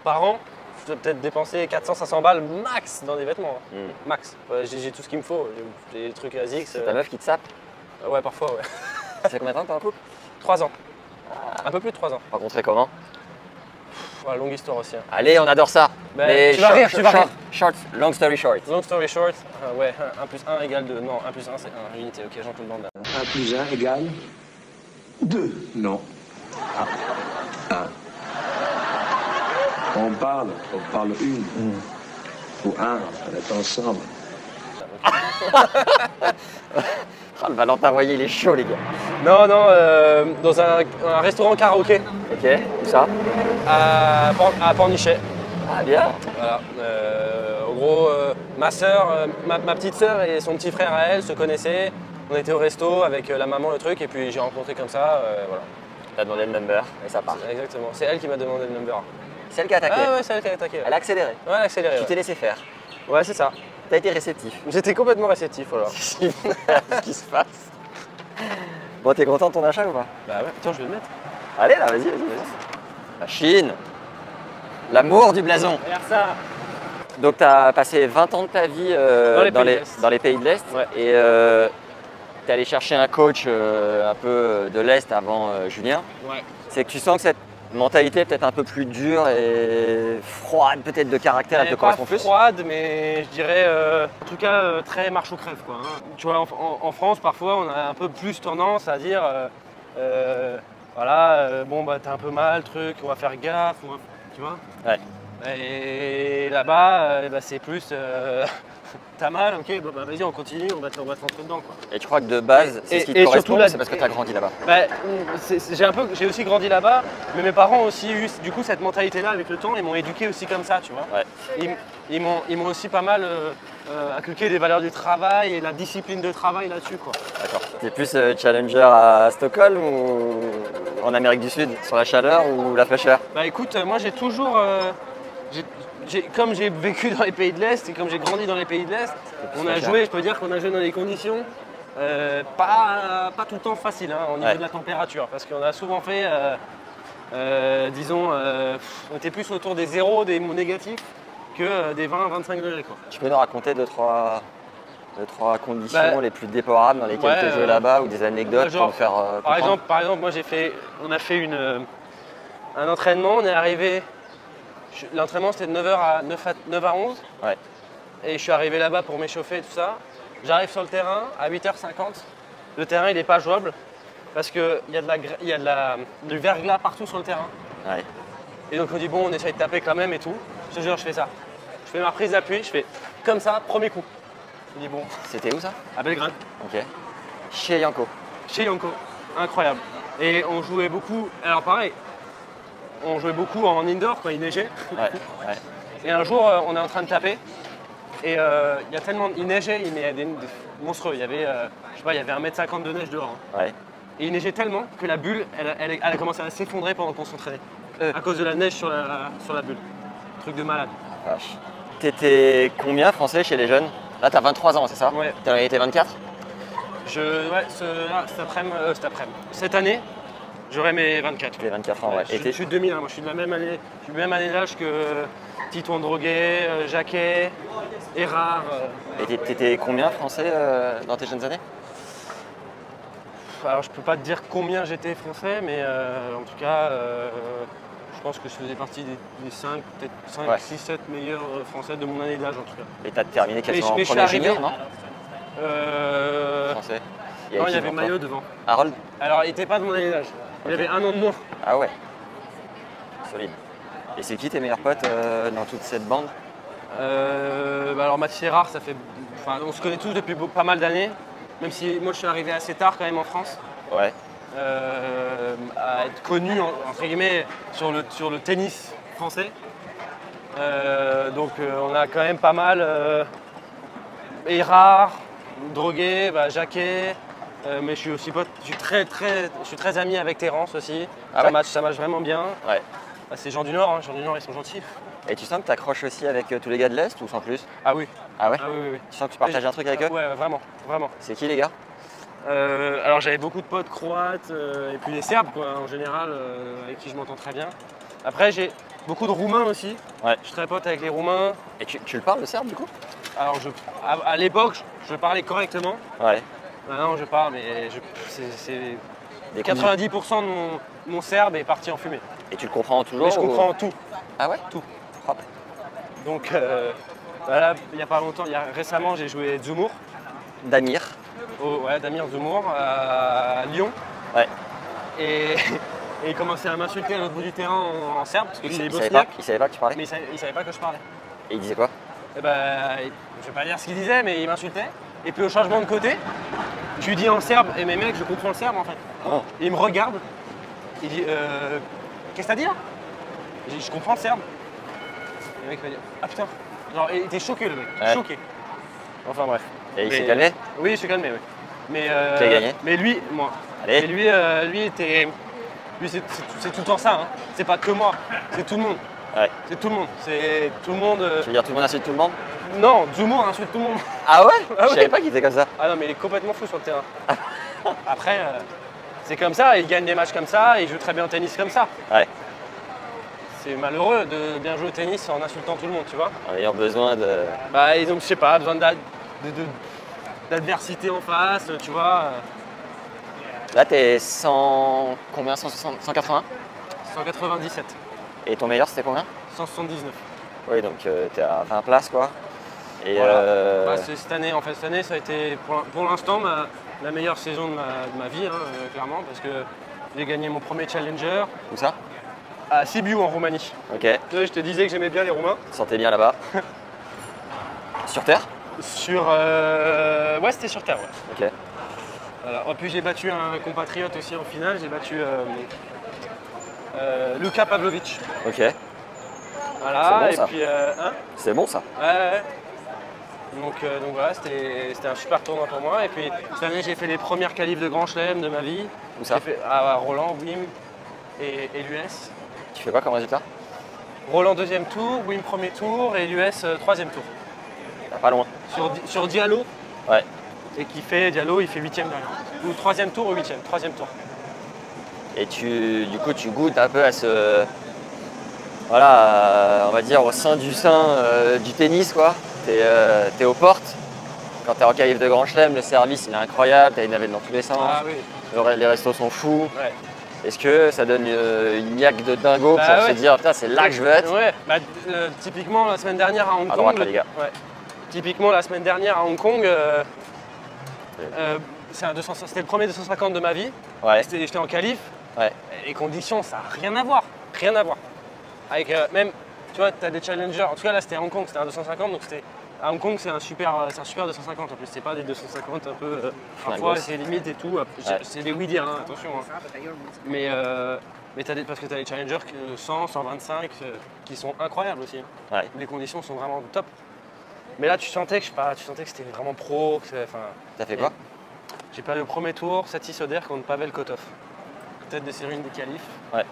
par an, je peux peut-être dépenser 400-500 balles max dans des vêtements. Hein. Max. J'ai tout ce qu'il me faut. J'ai des trucs ASICS. C'est ta meuf qui te sape? Ouais, parfois, ouais. Ça fait combien de temps que t'es en couple? 3 ans. Un peu plus de 3 ans. Rencontré comment? Ouais, longue histoire aussi. Hein. Allez, on adore ça. Bah, Mais tu vas rire, tu vas rire. Short, long story short. Long story short, ouais, 1 plus 1 égale 2. Non, 1 plus 1 c'est 1 unité, ok, Jean-Claude Van Damme. 1 plus 1 égale 2. Non. 1. On parle une. Ou un, on est ensemble. Ah, le Valentin Royer, il est chaud, les gars. Non, dans un restaurant karaoké Ok, où ça? à Pornichet. Ah, bien. Voilà. En gros, ma sœur, ma petite sœur et son petit frère à elle se connaissaient. On était au resto avec la maman, le truc, et puis j'ai rencontré comme ça, voilà. T'as demandé le number et ça part. Exactement. C'est elle qui m'a demandé le number. C'est elle qui a attaqué. Ah ouais, c'est elle qui a attaqué. Ouais. Elle a accéléré. Ouais, elle a accéléré. Tu Ouais, t'es laissé faire. ouais c'est ça. T'as été réceptif. J'étais complètement réceptif, voilà. Qu'est-ce qui se passe? Bon, t'es content de ton achat ou pas? Bah ouais, tiens, je vais le mettre. Allez, là, vas-y. La Chine. L'amour du blason. Regarde ça. Donc, tu as passé 20 ans de ta vie dans les pays de l'Est. Ouais. Et tu es allé chercher un coach un peu de l'Est avant Julien. Ouais. C'est que tu sens que cette mentalité est peut-être un peu plus dure et froide, peut-être de caractère, elle te correspond plus? Pas froide, mais je dirais en tout cas très marche ou crève, quoi. Hein. Tu vois, en France, parfois, on a un peu plus tendance à dire voilà, bon, bah, t'es un peu mal, truc, on va faire gaffe, tu vois. Ouais. Et là-bas, bah, c'est plus t'as mal, ok, bah, vas-y, on continue, on va te rentrer dedans, quoi. Et tu crois que de base, c'est ce qui te correspond, c'est parce que tu as grandi là-bas? Bah, j'ai aussi grandi là-bas, mais mes parents ont aussi eu du coup cette mentalité-là avec le temps, ils m'ont éduqué aussi comme ça, tu vois. Ouais. Ils m'ont aussi pas mal inculqué des valeurs du travail et la discipline de travail là-dessus, quoi. D'accord. T'es plus challenger à Stockholm ou en Amérique du Sud, sur la chaleur ou la fraîcheur? Bah écoute, moi j'ai toujours, comme j'ai vécu dans les pays de l'Est et comme j'ai grandi dans les pays de l'Est, on a joué, je peux dire qu'on a joué dans des conditions pas tout le temps faciles hein, au niveau de la température, parce qu'on a souvent fait, disons, on était plus autour des zéros, des négatifs, que des 20-25 degrés, quoi. Tu peux nous raconter deux, trois conditions les plus déplorables dans lesquelles tu as joué là-bas ou des anecdotes pour me faire comprendre? Par exemple, moi on a fait un entraînement, on est arrivé, l'entraînement c'était de 9h à 9 à 11. Ouais. Et je suis arrivé là-bas pour m'échauffer et tout ça. J'arrive sur le terrain à 8h50. Le terrain il n'est pas jouable parce qu'il y a du verglas partout sur le terrain. Ouais. Et donc on dit bon, on essaye de taper quand même et tout. Je te jure, je fais ça. Je fais ma prise d'appui, je fais comme ça, premier coup. Je dis bon. C'était où ça? À Belgrade. Ok. Chez Yanko. Chez Yanko. Incroyable. Et on jouait beaucoup. Alors pareil, on jouait beaucoup en indoor quand il neigeait. Ouais. Et un jour, on est en train de taper. Et il neigeait, mais il y a des monstrueux. Il y avait, je sais pas, il y avait 1,50 m de neige dehors. Hein. Ouais. Et il neigeait tellement que la bulle, elle a commencé à s'effondrer pendant qu'on s'entraînait. À cause de la neige sur la bulle. Truc de malade. Vache. T'étais combien français chez les jeunes? Là, t'as 23 ans, c'est ça? Ouais. T'en as été 24? Cette année, j'aurai mes 24. T'es 24 ans, ouais. Je suis de 2000, moi je suis de la même année. Je suis de même année d'âge que Titouan Droguet, Jacquet, Erard. Et t'étais combien français dans tes jeunes années? Alors je peux pas te dire combien j'étais français, mais en tout cas, je pense que je faisais partie des 5, peut-être 5, 6, 7 meilleurs français de mon année d'âge en tout cas. Et t'as terminé quasiment en je suis premier arrivé, junior, non? Français. Non, il y avait Maillot devant. Harold? Alors il n'était pas de mon année d'âge. Il avait un an de moins. Ah ouais. Solide. Et c'est qui tes meilleurs potes dans toute cette bande? Alors Mathieu Erard, on se connaît tous depuis pas mal d'années. Même si moi je suis arrivé assez tard quand même en France. Ouais. À être connu entre guillemets sur le tennis français. Donc on a quand même pas mal Erard, Droguet, Jacquet, mais je suis aussi pote, je suis très ami avec Terence aussi. Ah ça match vraiment bien. Ouais. C'est Jean du Nord, hein. Jean du Nord ils sont gentils. Et tu sens que tu accroches aussi avec tous les gars de l'Est ou sans plus? Ah oui. Ah ouais? Ah oui. Tu sens que tu partages un truc avec eux? Ouais, vraiment. C'est qui les gars? Alors j'avais beaucoup de potes croates et puis des Serbes quoi, en général avec qui je m'entends très bien. Après j'ai beaucoup de Roumains aussi. Ouais. Je suis très pote avec les Roumains. Et tu le parles le serbe du coup? Alors à l'époque je parlais correctement. Ouais. Maintenant je parle mais c'est 90% mon serbe est parti en fumée. Et tu le comprends toujours? Mais je comprends tout. Ah ouais? Tout. Propre. Donc voilà, il n'y a pas longtemps, récemment j'ai joué Zemmour, Damir. Damir Zemmour à Lyon. Ouais. Et il commençait à m'insulter à l'autre bout du terrain en serbe, parce que c'est Il savait bosniaque. pas, il savait pas que tu parlais? Mais il savait pas que je parlais. Et il disait quoi? Et je vais pas dire ce qu'il disait, mais il m'insultait. Et puis au changement de côté, tu dis en serbe, et mes mecs, je comprends le serbe en fait. Oh. Et il me regarde, il dit qu'est-ce que t'as dit là? Je dis je comprends le serbe. Et le mec m'a dit ah putain. Genre il était choqué le mec, Ouais. choqué. Enfin bref. Et il s'est calmé? Oui, il s'est calmé, oui. Mais, Qui a gagné? mais lui, moi. Allez. Et lui était. Lui c'est tout le temps ça, hein. C'est pas que moi, c'est tout le monde. Ouais. C'est tout le monde. C'est tout le monde. Tu veux dire tout le monde insulte tout le monde? Non, Zemmour insulte tout le monde. Ah ouais? Ah Je savais ouais. pas qu'il était comme ça. Ah non, mais il est complètement fou sur le terrain. Après, c'est comme ça, il gagne des matchs comme ça, il joue très bien au tennis comme ça. Ouais. C'est malheureux de bien jouer au tennis en insultant tout le monde, tu vois. En ayant besoin de. Bah, et donc, je sais pas, besoin d'adversité en face, tu vois. Là, t'es 100. Combien? 180? 197, Et ton meilleur, c'était combien? 179. Oui, donc t'es à 20 places, quoi. Et Voilà. Bah, cette année, ça a été pour l'instant la meilleure saison de ma vie, hein, clairement, parce que j'ai gagné mon premier challenger où ça? à Sibiu en Roumanie. Ok. Tu vois, je te disais que j'aimais bien les Roumains. Tu te sentais bien là-bas? Sur terre? Ouais, c'était sur terre, ouais. Ok. Voilà. Et puis j'ai battu un compatriote aussi en finale, j'ai battu Luka Pavlovic. Ok. Voilà, C'est bon, et ça. puis hein? C'est bon, ça. Ouais. Donc voilà, c'était un super tournoi pour moi. Et puis cette année, j'ai fait les premières qualifs de Grand Chelem de ma vie. Où ça? J'ai fait à Roland, Wim et l'US. Tu fais quoi comme résultat? Roland deuxième tour, Wim premier tour et l'US troisième tour. Pas loin. Sur Diallo, Ouais. et Diallo, il fait huitième derrière. Ou troisième tour ou huitième, troisième tour. Et du coup, tu goûtes un peu à ce. Voilà, on va dire au sein du tennis, quoi. T'es aux portes. Quand t'es en qualif de Grand Chelem, le service il est incroyable, t'as une navette dans tous les sens. Ah oui. Les restos sont fous. Ouais. Est-ce que ça donne une niaque de dingo Bah pour ouais. se dire putain c'est là que je veux être? Ouais, bah, typiquement la semaine dernière à Hong Kong. À droite, les gars. Ouais. Typiquement la semaine dernière à Hong Kong, c'était le premier 250 de ma vie. Ouais. J'étais en qualif. Ouais. Les conditions, ça n'a rien à voir. Rien à voir. Avec même, tu vois, tu as des challengers. En tout cas là c'était à Hong Kong, c'était un 250, donc c'était. À Hong Kong, c'est un super 250 en plus, c'est pas des 250 un peu. Parfois, c'est limite et tout. Ouais. C'est des oui-dire, hein, attention. Hein. Mais parce que tu as des challengers 100, 125 qui sont incroyables aussi. Ouais. Les conditions sont vraiment top. Mais là, tu sentais que c'était vraiment pro. T'as fait quoi? J'ai perdu le premier tour, Sati Soder contre Pavel Kotov. Tête de série une des qualifs. Ouais.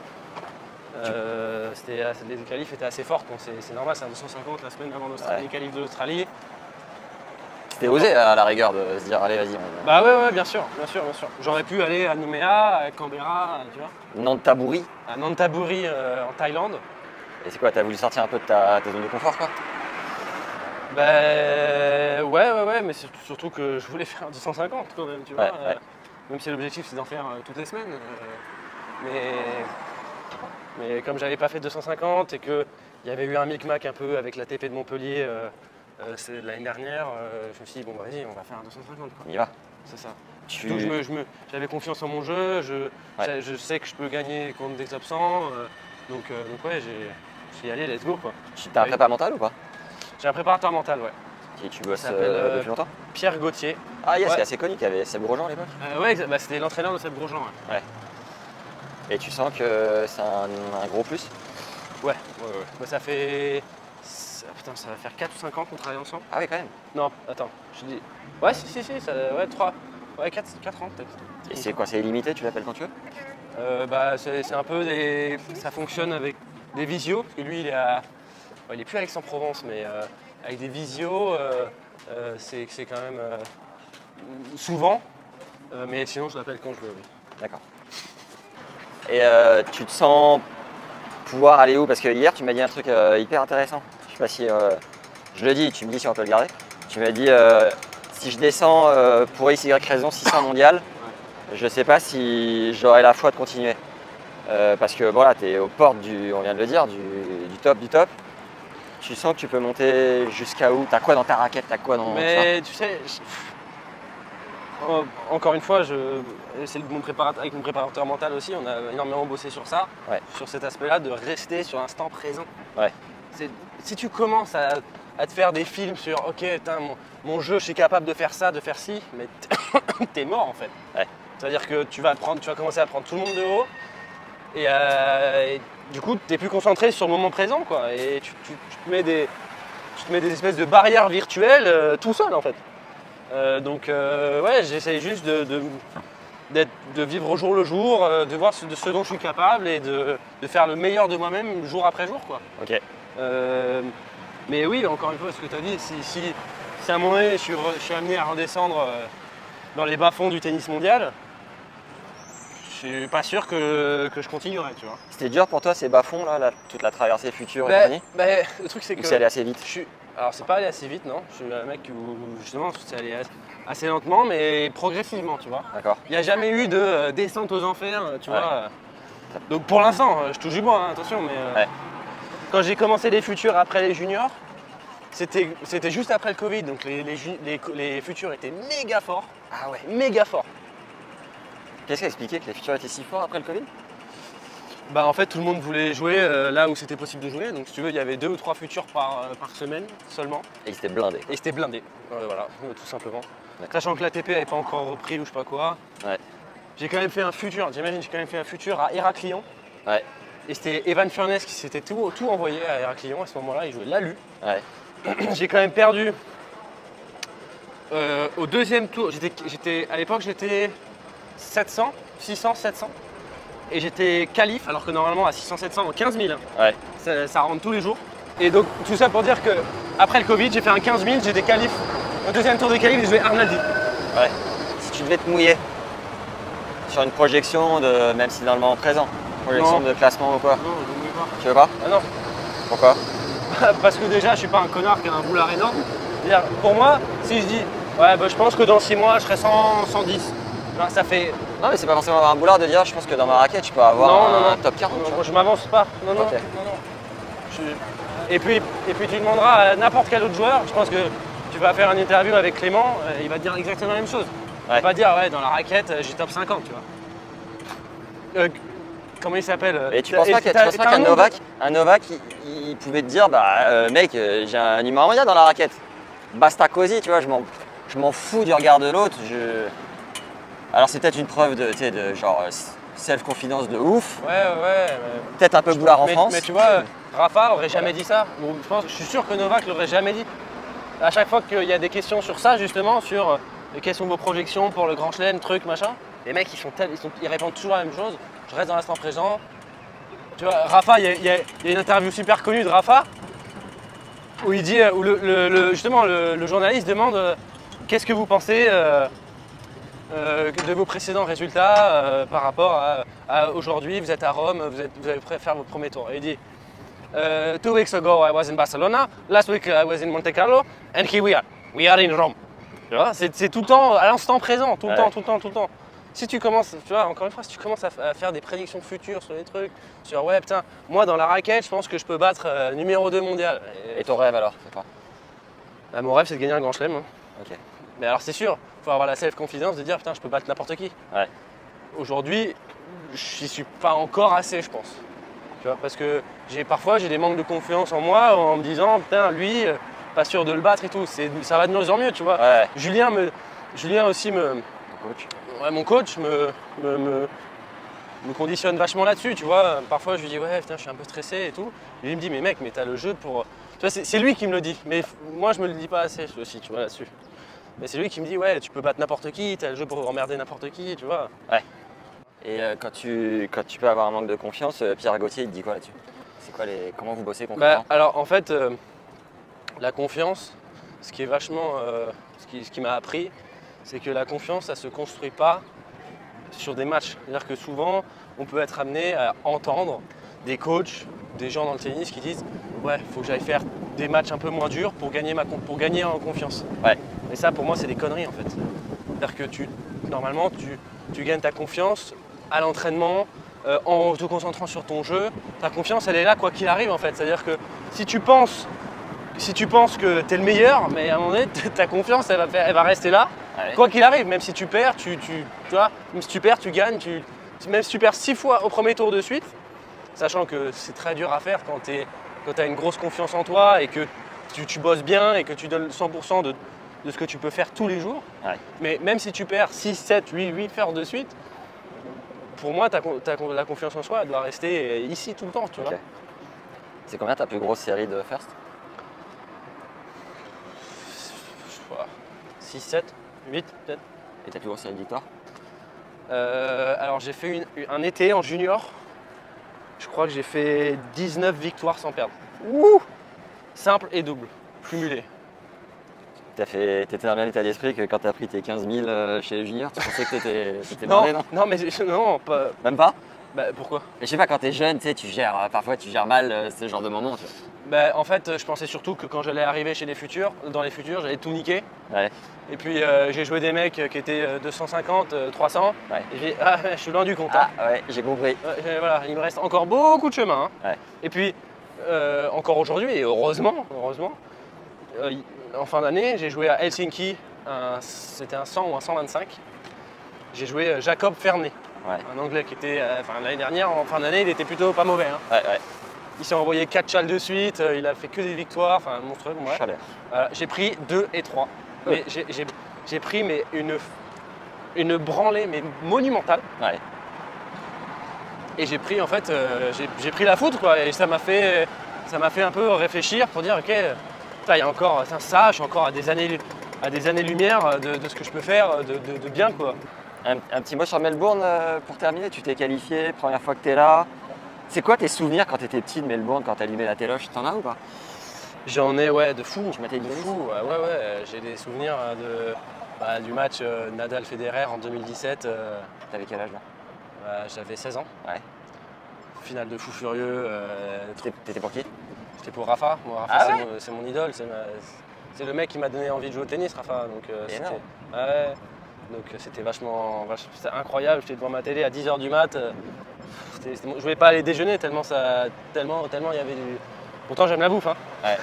Les qualifs étaient assez fortes, donc c'est normal, c'est un 250 la semaine avant Ouais. les qualifs de l'Australie. C'était osé à la rigueur de se dire allez vas-y. Bah ouais, bien sûr. J'aurais pu aller à Nouméa, à Canberra, tu vois, Nantabouri. à Nantaburi en Thaïlande. Et c'est quoi? T'as voulu sortir un peu de ta zone de confort, quoi? Ben ouais, mais surtout que je voulais faire un 250 quand même, tu vois. Ouais. Même si l'objectif c'est d'en faire toutes les semaines. Mais comme j'avais pas fait 250 et qu'il y avait eu un micmac un peu avec la TP de Montpellier l'année dernière, je me suis dit bon vas-y, on va faire un 250 quoi. On y va. C'est ça. Tu... Donc j'avais confiance en mon jeu, je sais que je peux gagner contre des absents. Donc ouais, je suis allé, let's go quoi. T'as un prépa mental ou pas? J'ai un préparateur mental, ouais. Et tu bosses s'appelle, depuis longtemps? Pierre Gauthier. Ah yes, Ouais. c'est assez connu, qu'il y avait Seb Grosjean à l'époque. Ouais, bah, c'était l'entraîneur de Seb Grosjean. Ouais. Et tu sens que c'est un gros plus? Ouais. Bah, ça fait. Putain, ça va faire 4 ou 5 ans qu'on travaille ensemble. Ah oui, quand même. Non, attends, je dis. Ouais, si, ça, ouais, 3. Ouais, 4 ans peut-être. Et c'est quoi? C'est illimité? Tu l'appelles quand tu veux? Bah, c'est un peu des. Ça fonctionne avec des visios, parce que lui, il est plus à Aix-en-Provence, mais avec des visios, c'est quand même souvent. Mais sinon, je l'appelle quand je veux, oui. D'accord. Et tu te sens pouvoir aller où? Parce que hier, tu m'as dit un truc hyper intéressant. Je sais pas si je le dis, tu me dis si on peut le garder. Tu m'as dit si je descends pour X, Y raison 600 mondial, je sais pas si j'aurai la foi de continuer. Parce que voilà, tu es aux portes on vient de le dire, du top du top. Tu sens que tu peux monter jusqu'à où? T'as quoi dans ta raquette? T'as quoi dans Mais tu sais, encore une fois, c'est avec mon préparateur mental aussi, on a énormément bossé sur ça, Ouais. sur cet aspect-là de rester sur l'instant présent. Ouais. Si tu commences à te faire des films sur ok, mon jeu, je suis capable de faire ça, de faire ci, mais t'es mort en fait. Ouais. C'est-à-dire que tu vas commencer à prendre tout le monde de haut et du coup, tu es plus concentré sur le moment présent quoi. Et tu te mets des espèces de barrières virtuelles tout seul en fait. Donc ouais, j'essaye juste de vivre au jour le jour, de voir de ce dont je suis capable et de faire le meilleur de moi-même jour après jour quoi. Ok. Mais oui, encore une fois, ce que tu as dit, si à un moment donné je suis amené à redescendre dans les bas-fonds du tennis mondial, je suis pas sûr que je continuerai, tu vois. C'était dur pour toi ces bas-fonds là, toute la traversée future et compagnie? Le truc c'est que Ou c'est allé assez vite? Alors c'est pas allé assez vite, non. Je suis un mec où justement c'est allé assez lentement, mais progressivement, tu vois. D'accord. Il n'y a jamais eu de descente aux enfers, tu vois. Donc pour l'instant, je touche du bois, hein, attention, mais Ouais. quand j'ai commencé les futurs après les juniors, c'était juste après le Covid, donc les futurs étaient méga forts. Ah ouais. Méga forts. Qu'est-ce qui a expliqué que les futurs étaient si forts après le Covid? Bah en fait tout le monde voulait jouer là où c'était possible de jouer, donc si tu veux il y avait 2 ou 3 futurs par semaine seulement. Et ils étaient blindés. Et c'était blindé, voilà, tout simplement. D'accord. Sachant que l'ATP n'avait pas encore repris ou je sais pas quoi. Ouais. J'ai quand même fait un futur, j'imagine, j'ai quand même fait un futur à Héraclion. Ouais. Et c'était Evan Furness qui s'était tout envoyé à Héraclion à ce moment-là, il jouait l'ALU. Ouais. J'ai quand même perdu au deuxième tour. À l'époque j'étais 700, 600, 700. Et j'étais qualif, alors que normalement à 600-700 en 15 000, hein. Ouais. Ça rentre tous les jours. Et donc tout ça pour dire que après le Covid, j'ai fait un 15 000, j'étais qualif. Au deuxième tour de qualif, j'ai joué Arnaldi. Ouais. Si tu devais te mouiller sur une projection même si dans le moment présent, projection Non. de classement ou quoi, Non, je ne pas. tu veux pas? Ah non. Pourquoi? Parce que déjà, je suis pas un connard qui a un boulard énorme. C'est-à-dire, pour moi, si je dis, ouais, bah, je pense que dans 6 mois, je serai 110. Ben, ça fait. Non mais c'est pas forcément avoir un boulard de dire je pense que dans ma raquette je peux avoir un top 40. Non, tu vois. moi, je m'avance pas. Non, non. Ok. Non. Et puis tu demanderas à n'importe quel autre joueur, je pense que tu vas faire une interview avec Clément, il va te dire exactement la même chose. Ouais. Il va dire, ouais, dans la raquette, j'ai top 50, tu vois. Comment il s'appelle? Et tu penses pas qu'un Novak, il pouvait te dire bah mec, j'ai un numéro mondial dans la raquette. Basta cosy, tu vois, je m'en fous du regard de l'autre. Alors c'est peut-être une preuve de genre self-confidence de ouf. Ouais. Peut-être un peu boulard en mais, France. Mais tu vois, Rafa aurait jamais dit ça. Bon, je suis sûr que Novak l'aurait jamais dit. À chaque fois qu'il y a des questions sur ça, justement, sur quelles sont vos projections pour le Grand Chelem, truc, machin, les mecs ils répondent toujours la même chose. Je reste dans l'instant présent. Tu vois, Rafa, il y a une interview super connue de Rafa où il dit, où justement le journaliste demande qu'est-ce que vous pensez de vos précédents résultats par rapport à aujourd'hui, vous êtes à Rome, vous avez prêt à faire vos premiers tours. Et il dit 2 weeks ago I was in Barcelona, last week I was in Monte Carlo, and here we are in Rome. Tu vois, c'est tout le temps, à l'instant présent, tout le temps. Si tu commences, tu vois, encore une fois, si tu commences à faire des prédictions futures sur les trucs, sur ouais putain, moi dans la raquette, je pense que je peux battre numéro 2 mondial. Et ton rêve alors, c'est quoi? Bah, mon rêve c'est de gagner un grand chelem. Hein. Ok. Mais alors c'est sûr, il faut avoir la self-confidence de dire putain je peux battre n'importe qui. Ouais. Aujourd'hui, j'y suis pas encore assez je pense. Tu vois, parce que parfois j'ai des manques de confiance en moi en me disant putain lui, pas sûr de le battre et tout. Ça va de mieux en mieux, tu vois. Ouais. Julien aussi Coach. ouais, mon coach me conditionne vachement là-dessus, tu vois. Parfois je lui dis ouais putain je suis un peu stressé et tout. Et lui il me dit mais mec mais t'as le jeu pour. Tu vois, c'est lui qui me le dit, mais moi je me le dis pas assez aussi, tu vois là-dessus. Mais c'est lui qui me dit ouais tu peux battre n'importe qui, t'as le jeu pour emmerder n'importe qui, tu vois. Ouais. Et quand tu peux avoir un manque de confiance, Pierre Gauthier il te dit quoi là-dessus? C'est quoi comment vous bossez concrètement? Alors en fait la confiance, ce qui est vachement ce qui m'a appris, c'est que la confiance ça se construit pas sur des matchs. C'est-à-dire que souvent on peut être amené à entendre des coachs, des gens dans le tennis qui disent ouais faut que j'aille faire des matchs un peu moins durs pour gagner en confiance. Ouais. Et ça pour moi c'est des conneries en fait. C'est-à-dire que normalement tu gagnes ta confiance à l'entraînement, en te concentrant sur ton jeu, ta confiance elle est là quoi qu'il arrive en fait. C'est-à-dire que si tu penses que tu es le meilleur, mais à un moment donné, ta confiance elle va rester là, Ouais. quoi qu'il arrive. Même si tu perds, tu vois, même si tu perds, tu gagnes, même si tu perds 6 fois au premier tour de suite, sachant que c'est très dur à faire quand tu as une grosse confiance en toi et que tu bosses bien et que tu donnes 100% de ce que tu peux faire tous les jours. Ouais. Mais même si tu perds 6, 7, 8 fois de suite, pour moi, la confiance en soi elle doit rester ici tout le temps, tu vois. Ok. C'est combien ta plus grosse série de first? 6, 7, 8 peut-être. Et ta plus grosse série de victoires? Alors j'ai fait un été en junior. Je crois que j'ai fait 19 victoires sans perdre. Ouh, simple et double, cumulé. T'étais dans le même état d'esprit que quand t'as pris tes 15 000 chez les juniors, tu pensais que t'étais Non, blindé, non? non, mais non, pas. Même pas? Bah, pourquoi? Mais je sais pas, quand t'es jeune, tu sais, parfois tu gères mal ce genre de moment, tu vois. Bah, en fait, je pensais surtout que quand j'allais arriver dans les futurs, j'allais tout niquer. Ouais. Et puis j'ai joué des mecs qui étaient 250, 300. Ouais. Et j'ai dit, ah, je suis loin du compte. Ah ouais, j'ai compris. Voilà, il me reste encore beaucoup de chemin. Hein. Ouais. Et puis, encore aujourd'hui, et heureusement, en fin d'année, j'ai joué à Helsinki, c'était un 100 ou un 125. J'ai joué Jacob Fernet, Ouais. un Anglais qui était, l'année dernière, en fin d'année, il était plutôt pas mauvais. Hein. Ouais, ouais. Il s'est envoyé 4 chals de suite, il a fait que des victoires, enfin monstrueux. Bon, ouais. Chaleur. J'ai pris 2 et 3. Mais j'ai pris une branlée mais monumentale. Ouais. Et j'ai pris en fait, j'ai pris la foudre quoi. Et ça m'a fait un peu réfléchir pour dire ok, putain, il y a encore ça, je suis encore à des années-lumière de ce que je peux faire de bien quoi. Un petit mot sur Melbourne pour terminer. Tu t'es qualifié, première fois que t'es là. C'est quoi tes souvenirs quand t'étais petit de Melbourne, quand t'allumais la téloche? T'en as ou pas? J'en ai ouais de fou. Tu m'as dit De fou. Ouais. J'ai des souvenirs du match Nadal-Federer en 2017. T'avais quel âge là? J'avais 16 ans. Ouais. Finale de fou furieux. T'étais pour qui? C'était pour Rafa. Moi, Rafa, Ah ouais c'est mon idole. C'est le mec qui m'a donné envie de jouer au tennis, Rafa. Donc, Énorme. ouais. Donc c'était vachement c'était incroyable. J'étais devant ma télé à 10h du mat. Je voulais pas aller déjeuner tellement il y avait du. Pourtant j'aime la bouffe. Hein. Ouais.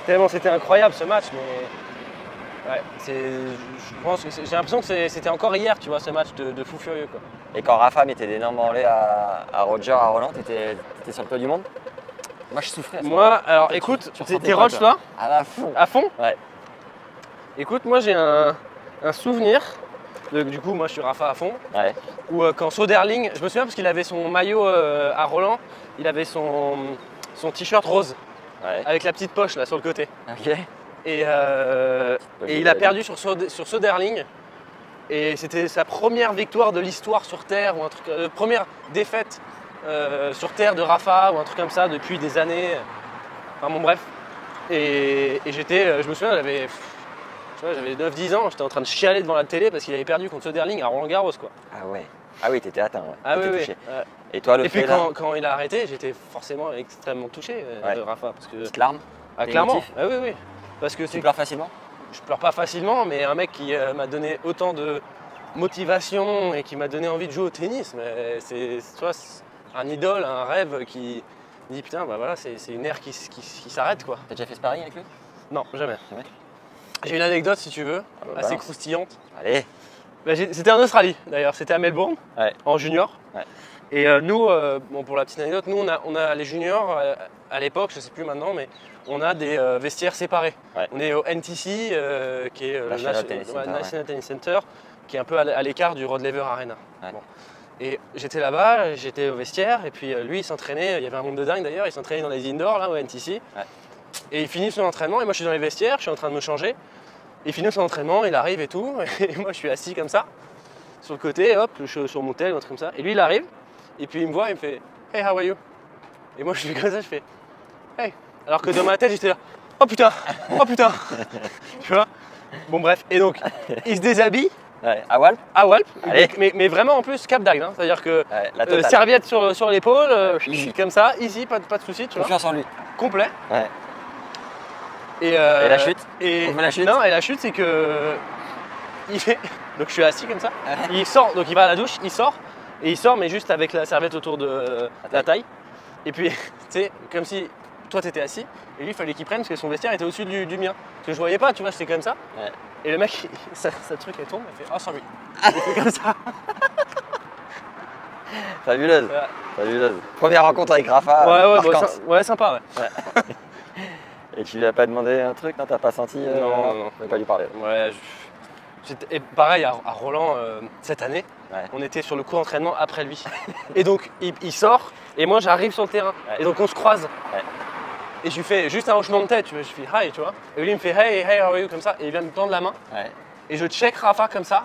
Tellement c'était incroyable ce match. Mais ouais, je pense que j'ai l'impression que c'était encore hier, tu vois, ce match de fou furieux quoi. Et quand Rafa mettait d'énormes branlées à Roger, à Roland, t'étais sur le toit du monde? Moi je souffrais. à ce moment-là. Moi, alors écoute, tu ressentais t'es quoi, Roche toi là Ah bah fou. à fond. Ouais. Écoute, moi j'ai un souvenir. Du coup, moi je suis Rafa à fond. Ouais. Où quand Soderling, je me souviens parce qu'il avait son maillot à Roland, il avait son t-shirt rose Ouais. avec la petite poche là sur le côté. Ok. Et il a perdu sur Soderling. Et c'était sa première victoire de l'histoire sur Terre, ou un truc, première défaite sur Terre de Rafa, ou un truc comme ça depuis des années. Enfin bon bref. Et je me souviens, j'avais 9-10 ans, j'étais en train de chialer devant la télé parce qu'il avait perdu contre Soderling à Roland Garros quoi. Ah ouais. Ah oui, t'étais atteint. Ouais. Ah T'étais oui, touché. oui. Et toi, le Et puis fait là, quand il a arrêté, j'étais forcément extrêmement touché de Rafa. Parce que, petite larme. clairement, émotif. ah oui. Parce que Tu pleures facilement? je pleure pas facilement, mais un mec qui m'a donné autant de motivation et qui m'a donné envie de jouer au tennis, mais c'est tu vois, c'est un idole, un rêve qui dit putain, bah voilà, c'est une ère qui s'arrête quoi. T'as déjà fait sparring avec lui? Non, jamais. Jamais. J'ai une anecdote si tu veux, bah, assez balance. croustillante. Allez. Bah, c'était en Australie d'ailleurs, c'était à Melbourne, Ouais. en junior. Ouais. Et nous, bon, pour la petite anecdote, nous on a les juniors à l'époque, je sais plus maintenant, mais on a des vestiaires séparés. Ouais. On est au NTC, qui est le National Tennis Center, National Tennis Center, qui est un peu à l'écart du Rod Laver Arena. Ouais. Bon. Et j'étais là-bas, j'étais au vestiaire, et puis lui il s'entraînait, il y avait un monde de dingue d'ailleurs, il s'entraînait dans les indoors là au NTC. Ouais. Et il finit son entraînement, et moi je suis dans les vestiaires, je suis en train de me changer. Il finit son entraînement, il arrive et tout, et moi je suis assis comme ça, sur le côté, hop, je suis sur mon tel, un truc comme ça. Et lui il arrive, et puis il me voit, il me fait « Hey, how are you ?» Et moi je suis comme ça, je fais « Hey !» Alors que dans ma tête j'étais là « Oh putain, oh putain !» Tu vois. Bon bref, et donc il se déshabille Ouais. À Walp? à Walp, Allez. mais vraiment en plus cap d'agde, hein. C'est-à-dire que Ouais, la totale. serviette sur l'épaule, Easy. comme ça, easy, pas de soucis, tu vois, Confiance en lui. complet. Ouais. Et la chute et, On fait la chute Non, et la chute, c'est que il fait. Donc je suis assis comme ça. Il sort, donc il va à la douche, il sort. Et il sort, mais juste avec la serviette autour de la taille. Et puis, tu sais, comme si toi t'étais assis, et lui il fallait qu'il prenne parce que son vestiaire était au-dessus du mien. Parce que je voyais pas, tu vois, j'étais comme ça. Ouais. Et le mec, sa truc elle tombe, il fait oh sorry. Il fait comme ça. Fabuleuse. Ouais. Fabuleuse. Première rencontre avec Rafa. Ouais, marquante. ouais, sympa, ouais. Et tu lui as pas demandé un truc, non? T'as pas senti? Non. Tu n'as pas lui parler. Ouais, et pareil à Roland, cette année, Ouais. on était sur le coup d'entraînement après lui. Et donc il sort, et moi j'arrive sur le terrain. Ouais. Et donc on se croise. Ouais. Et je lui fais juste un hochement de tête, je fais hi, tu vois. Et lui il me fait hey, how are you, comme ça. Et il vient me tendre la main. Ouais. Et je check Rafa comme ça.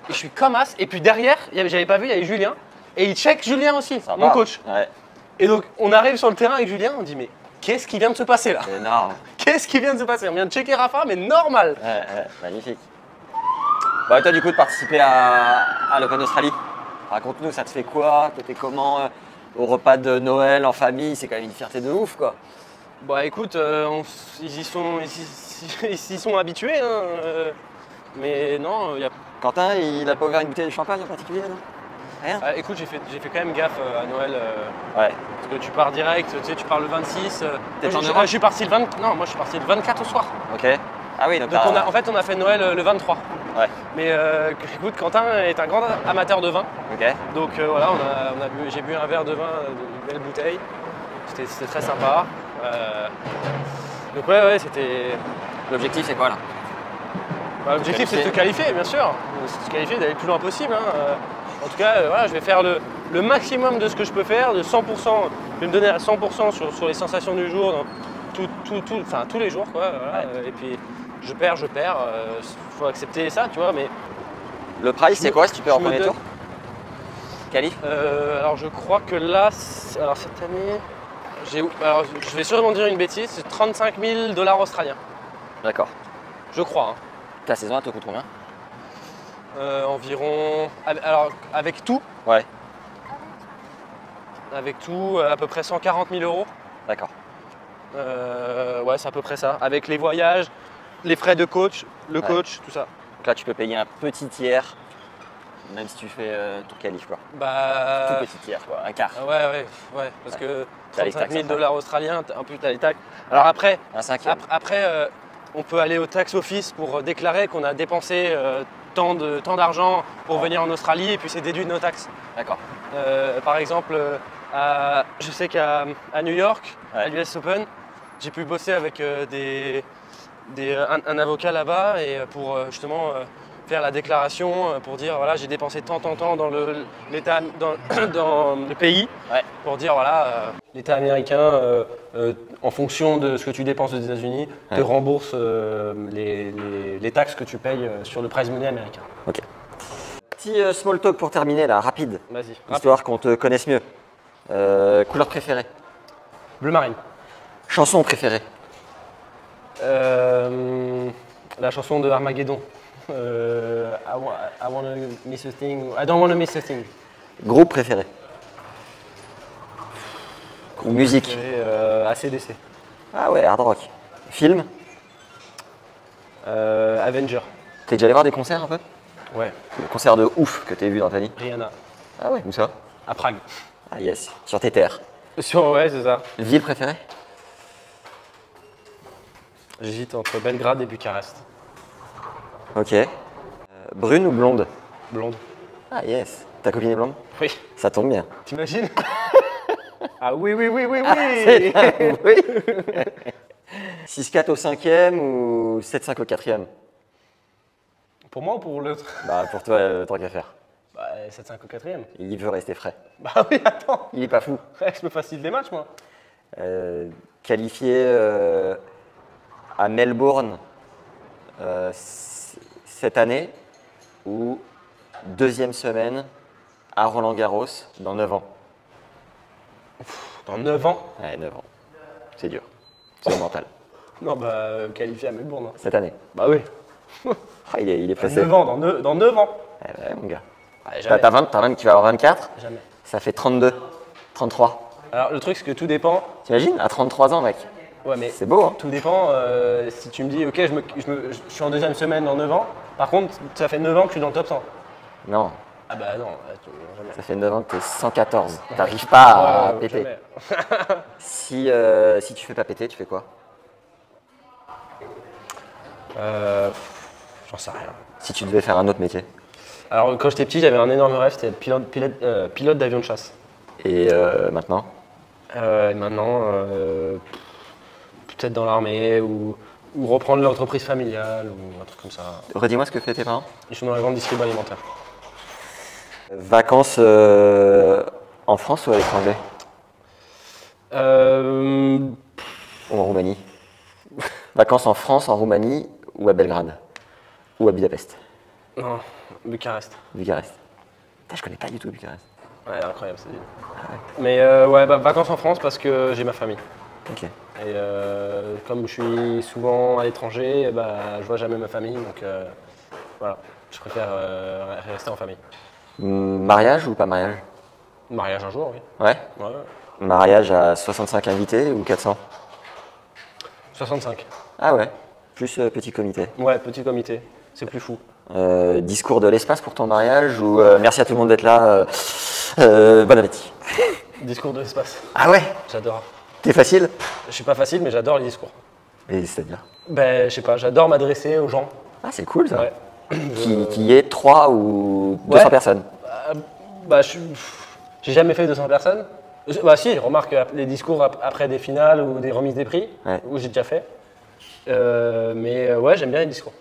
Et je suis comme as. Et puis derrière, j'avais pas vu, il y avait Julien. Et il check Julien aussi, Sympa. mon coach. Ouais. Et donc on arrive sur le terrain avec Julien, on dit mais qu'est-ce qui vient de se passer là? C'est énorme. Qu'est-ce qui vient de se passer? On vient de checker Rafa, mais normal. Ouais, magnifique. Bah, toi, du coup, de participer à l'Open d'Australie, raconte-nous, ça te fait quoi? T'étais comment au repas de Noël en famille? C'est quand même une fierté de ouf, quoi. Bah écoute, ils y sont habitués, hein, mais non, il y a... Quentin, il a pas ouvert une bouteille de champagne en particulier, non? Rien? Écoute, j'ai fait quand même gaffe à Noël, Ouais. parce que tu pars direct, tu sais, tu pars le 26. T'es Moi, en Europe? je suis parti le 20, non, moi je suis parti le 24 au soir. Ok. Ah oui, donc Donc en fait, on a fait Noël le 23. Ouais. Mais écoute, Quentin est un grand amateur de vin, Ok. donc voilà, j'ai bu un verre de vin d'une belle bouteille. C'était très sympa. Donc ouais, c'était... L'objectif, c'est quoi, là? Bah, l'objectif c'est de se qualifier, bien sûr. C'est de se qualifier, d'aller le plus loin possible. Hein. En tout cas, voilà, je vais faire le maximum de ce que je peux faire, de 100%. Je vais me donner à 100% sur les sensations du jour, dans tous les jours. Quoi, voilà. Ouais. Et puis je perds. Faut accepter ça, tu vois. Mais Le prize, c'est quoi si tu peux en je me premier donne- tour? Qualif? alors je crois que là, alors cette année, alors, je vais sûrement dire une bêtise, c'est 35 000 $ australiens. D'accord. Je crois. Hein. Ta saison, elle te coûte combien? Environ, alors avec tout, Ouais. à peu près 140 000 €. D'accord. Ouais, c'est à peu près ça. Avec les voyages, les frais de coach, le Ouais. coach, tout ça. Donc là, tu peux payer un petit tiers, même si tu fais ton qualif, quoi. Bah. Tout petit tiers, quoi. Un quart. Ouais, parce que T'as les 35 000 taxes $ australiens, en plus t'as les taxes. Alors après, Un cinquième. on peut aller au tax office pour déclarer qu'on a dépensé tant d'argent pour venir en Australie et puis c'est déduit de nos taxes. D'accord. Par exemple, je sais qu'à New York, à Ouais. l'US Open, j'ai pu bosser avec un avocat là-bas et pour justement faire la déclaration pour dire voilà j'ai dépensé tant dans l'État dans le pays Ouais. pour dire voilà l'État américain en fonction de ce que tu dépenses aux États-Unis te Ouais. rembourse les taxes que tu payes sur le prize money américain. Ok. Petit small talk pour terminer, là, rapide. Vas-y. Histoire qu'on te connaisse mieux. Couleur préférée? Bleu marine. Chanson préférée? La chanson de Armageddon. I wanna miss a thing. I don't wanna miss a thing. Groupe préféré? Ou musique? Et ACDC. Ah ouais, hard rock. Film? Avenger. T'es déjà allé voir des concerts un peu? Ouais. Des concerts de ouf que t'as vu dans ta vie? Rihanna. Ah ouais, où ça? À Prague. Ah yes, sur tes terres. Ouais, c'est ça. Ville préférée? J'hésite entre Belgrade et Bucarest. Ok. Brune ou blonde? Blonde. Ah yes. Ta copine est blonde? Oui. Ça tombe bien. T'imagines? Ah oui. Oui. 6-4 au 5e ou 7-5 au 4e? Pour moi ou pour l'autre? Bah pour toi, tant qu'à faire. Bah 7-5 au 4e. Il veut rester frais. Bah oui, attends. Il est pas fou. Ouais, je me facilite des matchs moi. Qualifié à Melbourne cette année ou deuxième semaine à Roland-Garros dans 9 ans? Dans 9 ans? Ouais, 9 ans. C'est dur. C'est mental. Non, bah qualifié à Melbourne. Hein. Cette année. Bah oui. Ah, il est pressé. 9 ans, dans 9 ans. Ouais, mon gars. Ouais, Tu vas avoir 24, Jamais. ça fait 32, 33. Alors le truc c'est que tout dépend. T'imagines? À 33 ans, mec. Ouais, mais C'est beau, hein? tout dépend si tu me dis ok je suis en deuxième semaine dans 9 ans. Par contre ça fait 9 ans que je suis dans le top 100. Non. Ah bah non, jamais. Ça fait 9 ans que t'es 114. T'arrives pas à Ouais, péter. jamais. Si tu fais pas péter, tu fais quoi? J'en sais rien. Si tu devais faire un autre métier. Alors quand j'étais petit, j'avais un énorme rêve, c'était pilote d'avion de chasse. Et maintenant? Et maintenant, peut-être dans l'armée ou reprendre l'entreprise familiale ou un truc comme ça. Redis-moi ce que fait tes parents. Ils sont dans la grande distribution alimentaire. Vacances en France ou à l'étranger? Ou en Roumanie? Vacances en France, en Roumanie ou à Belgrade? Ou à Budapest? Non, Bucarest. Bucarest. Putain, je connais pas du tout Bucarest. Ouais, incroyable cette ville. Mais ouais, bah, vacances en France parce que j'ai ma famille. Ok. Et comme je suis souvent à l'étranger, bah, je vois jamais ma famille, donc voilà, je préfère rester en famille. Mariage ou pas mariage? Mariage un jour, oui. Ouais. Ouais. Mariage à 65 invités ou 400? 65. Ah ouais. Plus petit comité. Ouais, petit comité, c'est plus fou. Discours de l'espace pour ton mariage ou merci à tout le monde d'être là, bon appétit. Discours de l'espace, Ah ouais? j'adore. T'es facile? Je suis pas facile, mais j'adore les discours. Et c'est-à-dire? Ben, je sais pas, j'adore m'adresser aux gens. Ah c'est cool ça. Ouais. Qui est 3 ou 200 Ouais. personnes. Bah, j'ai jamais fait 200 personnes. Bah si, remarque les discours après des finales ou des remises des prix, Ouais. où j'ai déjà fait. Mais ouais, j'aime bien les discours.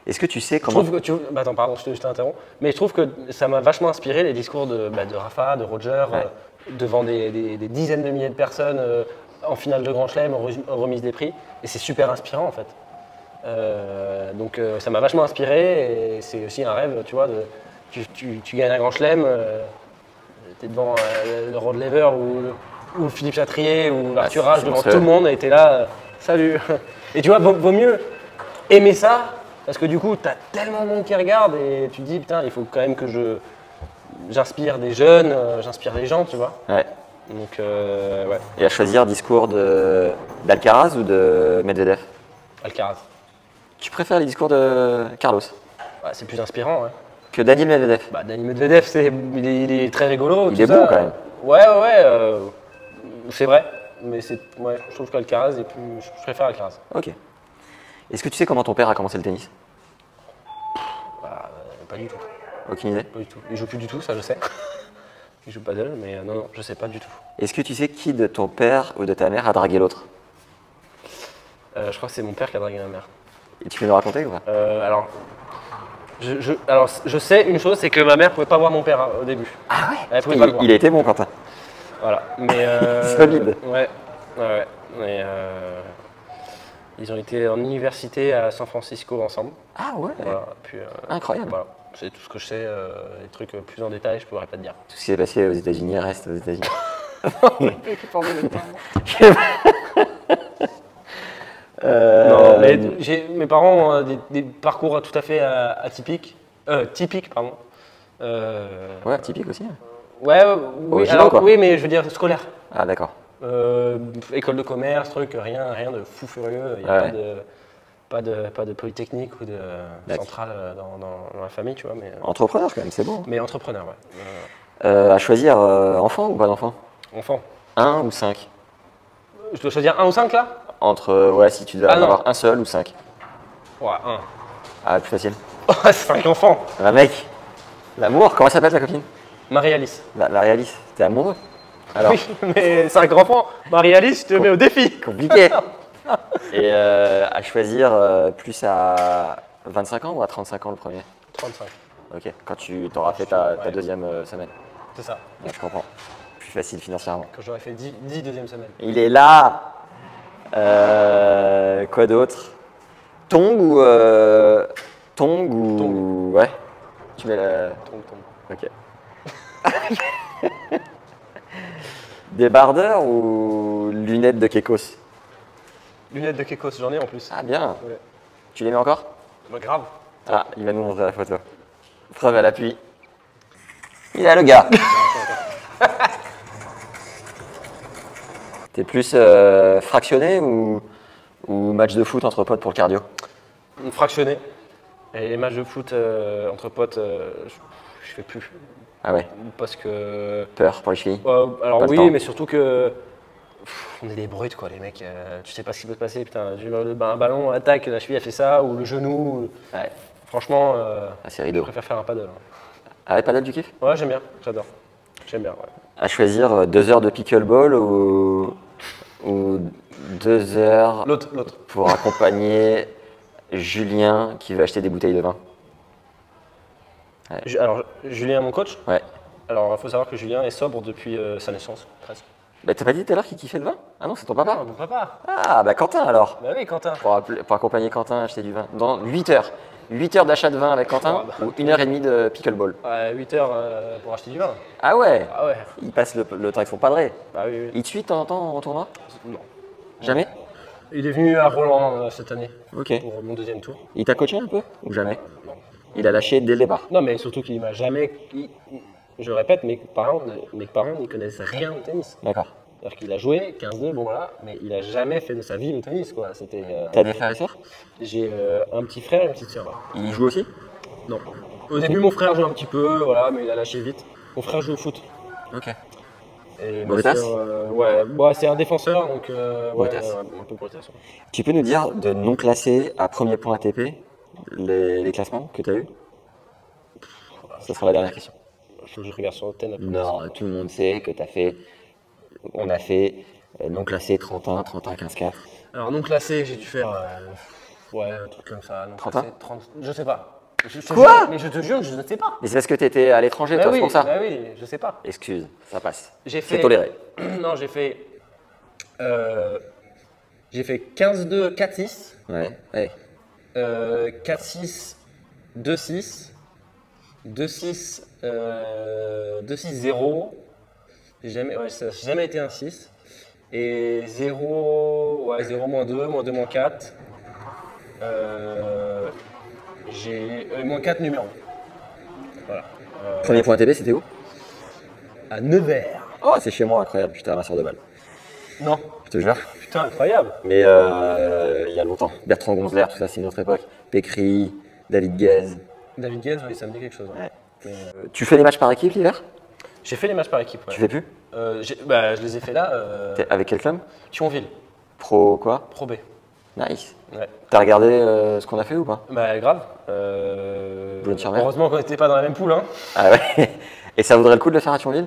Est-ce que tu sais Je comment... trouve que bah, attends, pardon, je t'interromps. Mais je trouve que ça m'a vachement inspiré les discours de Rafa, de Roger, Ouais. devant des dizaines de milliers de personnes en finale de Grand Chelem, en remise des prix. Et c'est super inspirant en fait. Donc ça m'a vachement inspiré et c'est aussi un rêve, tu vois, tu gagnes un Grand Chelem, t'es devant le Rod Laver ou Philippe Chatrier ou Arthur Ashe c'est devant monstrueux. tout le monde et t'es là, salut. Et tu vois, vaut mieux aimer ça parce que du coup, t'as tellement de monde qui regarde et tu te dis, putain, il faut quand même que j'inspire des jeunes, j'inspire des gens, tu vois. Ouais. Donc, ouais, Et à choisir discours d'Alcaraz ou de Medvedev? Alcaraz. Tu préfères les discours de Carlos Ouais, c'est plus inspirant, ouais. que Daniil Medvedev? Bah, Daniil Medvedev, il est très rigolo. Il tout est ça. bon, quand même. Ouais, c'est vrai. Mais ouais, je trouve qu'Alcaraz est plus. Je préfère Alcaraz. Ok. Est-ce que tu sais comment ton père a commencé le tennis? Bah, pas du tout. Aucune idée. Pas du tout. Il joue plus du tout, ça je sais. Il joue paddle, mais non, je sais pas du tout. Est-ce que tu sais qui de ton père ou de ta mère a dragué l'autre? Je crois que c'est mon père qui a dragué ma mère. Et tu peux nous raconter ou pas? Alors, je sais une chose, c'est que ma mère pouvait pas voir mon père au début. Ah ouais. Elle pouvait pas le voir. Il a été bon, Quentin. Voilà. Mais Solide. Ouais. Mais ils ont été en université à San Francisco ensemble. Ah ouais. Voilà. Puis, Incroyable. voilà. C'est tout ce que je sais. Les trucs plus en détail, je pourrais pas te dire. Tout ce qui s'est passé aux États-Unis reste aux États-Unis. Non, mais mes parents ont des parcours tout à fait atypiques. Typiques, pardon. Ouais, typique aussi. Ouais, oui, Original, alors, quoi. oui, mais je veux dire scolaire. Ah d'accord. École de commerce, truc, rien de fou furieux. Il n'y Ouais. a pas de polytechnique ou de D'accord. centrale dans la famille, tu vois, Entrepreneur quand même, c'est bon. mais entrepreneur, ouais. À choisir enfant ou pas d'enfant? Enfant. 1 ou 5? Je dois choisir 1 ou 5 là? Entre, ouais, si tu devais en Ah, non. avoir un seul ou 5. Ouais, 1. Ah, plus facile. 5 enfants. Ah mec, l'amour, comment s'appelle ta copine? Marie-Alice. La réaliste, t'es amoureux? Alors, Oui, mais 5 enfants. Marie-Alice, je te mets au défi. compliqué. Et à choisir plus à 25 ans ou à 35 ans le premier? 35. Ok, quand tu t'auras fait ta deuxième semaine. C'est ça. Ouais, je comprends. Plus facile financièrement. Quand j'aurais fait 10 deuxième semaine. Il est là. Quoi d'autre? Tong ou Tong. ouais. Tu mets la. Tombe. Ok. Débardeur ou lunettes de Kekos? Lunettes de Kekos, j'en ai en plus. Ah bien. Ouais. Tu les mets encore? Bah, grave. Ah, il va nous montrer la photo. Preuve à l'appui. Il a le gars. T'es plus fractionné ou match de foot entre potes pour le cardio? Fractionné. Et les matchs de foot entre potes, je je fais plus. Ah ouais, Parce que. peur pour les chevilles. Alors Pas le oui, temps. mais surtout que. On est des brutes quoi, les mecs. Tu sais pas ce qui peut se passer. Putain, un ballon, attaque, la cheville, elle fait ça, ou le genou. Ouais, Franchement, ah, c'est je rideau. préfère faire un paddle. Ah ouais, paddle, tu kiffes? Ouais, j'aime bien, j'adore. J'aime bien, ouais. À choisir 2 heures de pickleball ou 2 heures L'autre. pour accompagner Julien qui veut acheter des bouteilles de vin. Alors, Julien, mon coach. Ouais. Alors, il faut savoir que Julien est sobre depuis sa naissance, presque. Bah, t'as pas dit tout à l'heure qu'il kiffait le vin? Ah non, c'est ton papa. mon papa. Ah, bah Quentin alors. Bah oui, Quentin. Pour accompagner Quentin à acheter du vin. Dans 8 heures. 8 heures d'achat de vin avec Quentin ou 1h30 de pickleball. 8 heures pour acheter du vin. Ah ouais, Ah ouais. il passe le temps avec son padré. Bah oui. Il te suit de temps en temps en tournoi? Non. Jamais? Il est venu à Roland cette année Ok. pour mon deuxième tour. Il t'a coaché un peu? Ou jamais? Il a lâché dès le départ. Non, mais surtout qu'il m'a jamais. Je répète, mes parents n'y connaissent rien au tennis. D'accord. C'est-à-dire qu'il a joué 15-2, bon voilà, mais il a jamais fait de sa vie le tennis quoi. C'était. T'as des frères et sœurs? J'ai un petit frère et une petite sœur. Il joue aussi? Non. Au début, mon frère jouait un petit peu, voilà, mais il a lâché vite. Mon frère joue au foot. Ok. Et Bon, ma tasse sœur, ouais, bon, c'est un défenseur, donc ouais, tasse. un peu brutasse, ouais. Tu peux nous dire de non classé à premier point ATP les classements que tu as eu? Ça sera la dernière question. Faut que je regarde sur le thème. Non, tout le monde sait que tu as fait. On a fait non classé 31, 15-4. Alors non classé, j'ai dû faire ouais, un truc comme ça. Non 31? classé, 30, je sais pas. Quoi? Mais je te jure, je ne sais pas. Mais c'est parce que tu étais à l'étranger, Bah toi, oui, c'est pour ça. bah oui, je sais pas. Excuse, ça passe. J'ai C'est fait. toléré. Non, j'ai fait 15-2, 4-6, Ouais. Ouais. 4-6, 2-6, 2-6, 2-6-0. Ça n'a jamais été un 6. Et 0, ouais, 0, -2, -2, -4. J'ai -4 numéros. Voilà. Premier point ATP, c'était où? À Nevers. Oh, c'est chez moi, incroyable. J'étais ramasseur de balles. Non. Je te jure. Putain, incroyable. Mais il y a longtemps. Bertrand Gonzler, tout ça, c'est une autre époque. Pécry, David Guez. David Guez, oui, ça me dit quelque chose. Ouais. Mais, Tu fais des matchs par équipe l'hiver? j'ai fait les matchs par équipe. Ouais. Tu fais plus? Je les ai fait là. T'es avec quel club? Thionville, Pro quoi? Pro B. Nice. Ouais. T'as regardé ce qu'on a fait ou pas? Bah grave. Boulogne-sur-Mer. Heureusement qu'on n'était pas dans la même poule. Hein. Ah ouais. Et ça vaudrait le coup de le faire à Thionville?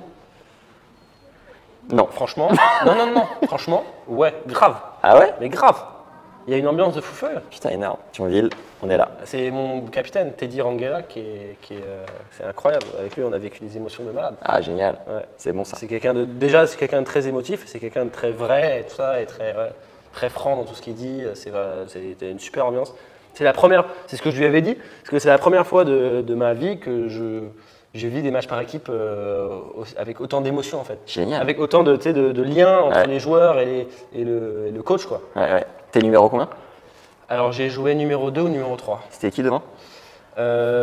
Non. Franchement. non. Franchement, ouais, grave. Ah ouais? Mais grave. Il y a une ambiance de fou feu. Putain, énorme. Thionville, on est là. C'est mon capitaine, Teddy Rangela, c'est incroyable. Avec lui, on a vécu des émotions de malade. Ah, génial. Ouais. C'est bon ça. C'est quelqu'un de très émotif, c'est quelqu'un de très vrai et tout ça, et très franc dans tout ce qu'il dit. C'était une super ambiance. C'est ce que je lui avais dit, parce que c'est la première fois de ma vie que je vis des matchs par équipe avec autant d'émotions en fait. Génial. Avec autant de liens entre Ouais. les joueurs et le coach quoi. Ouais. T'es numéro combien? Alors j'ai joué numéro 2 ou numéro 3. C'était qui devant?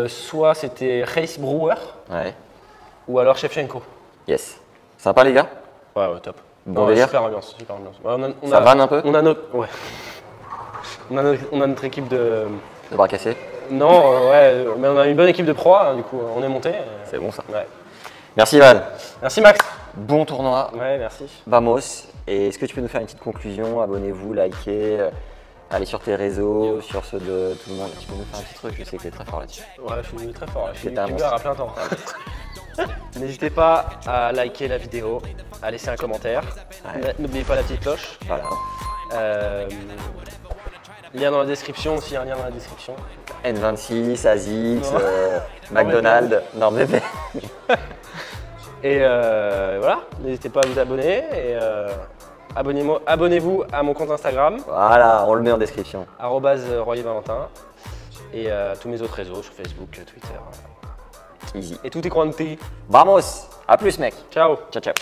Soit c'était Reis Brouwer Ouais. ou alors Shevchenko. Yes. Sympa les gars? Ouais, top. Bon Ouais, délire? super ambiance, super ambiance. Ouais, Ça vanne un peu? On a notre équipe de. De bras cassés? Non, ouais, mais on a une bonne équipe de proie, hein, du coup, on est monté. C'est bon ça. Ouais. Merci Van. Merci Max. Bon tournoi. Ouais, merci. Vamos. Et est-ce que tu peux nous faire une petite conclusion? Abonnez-vous, likez, allez sur tes réseaux, sur ceux de tout le monde. Tu peux nous faire un petit truc? Je sais que tu es très fort là-dessus. Ouais, je suis très fort, là. Je suis C'est un youtubeur à plein temps. N'hésitez pas à liker la vidéo, à laisser un commentaire. Ouais. N'oubliez pas la petite cloche. Voilà. Lien dans la description aussi, un lien dans la description. N26, ASICS, Non. McDonald's. Non, bébé. Et voilà, n'hésitez pas à vous abonner et abonnez-vous à mon compte Instagram, Voilà, on le met en description. @royervalentin, et à tous mes autres réseaux sur Facebook, Twitter. Easy. Et tout est quanti. Vamos. À plus mec. Ciao. Ciao, ciao.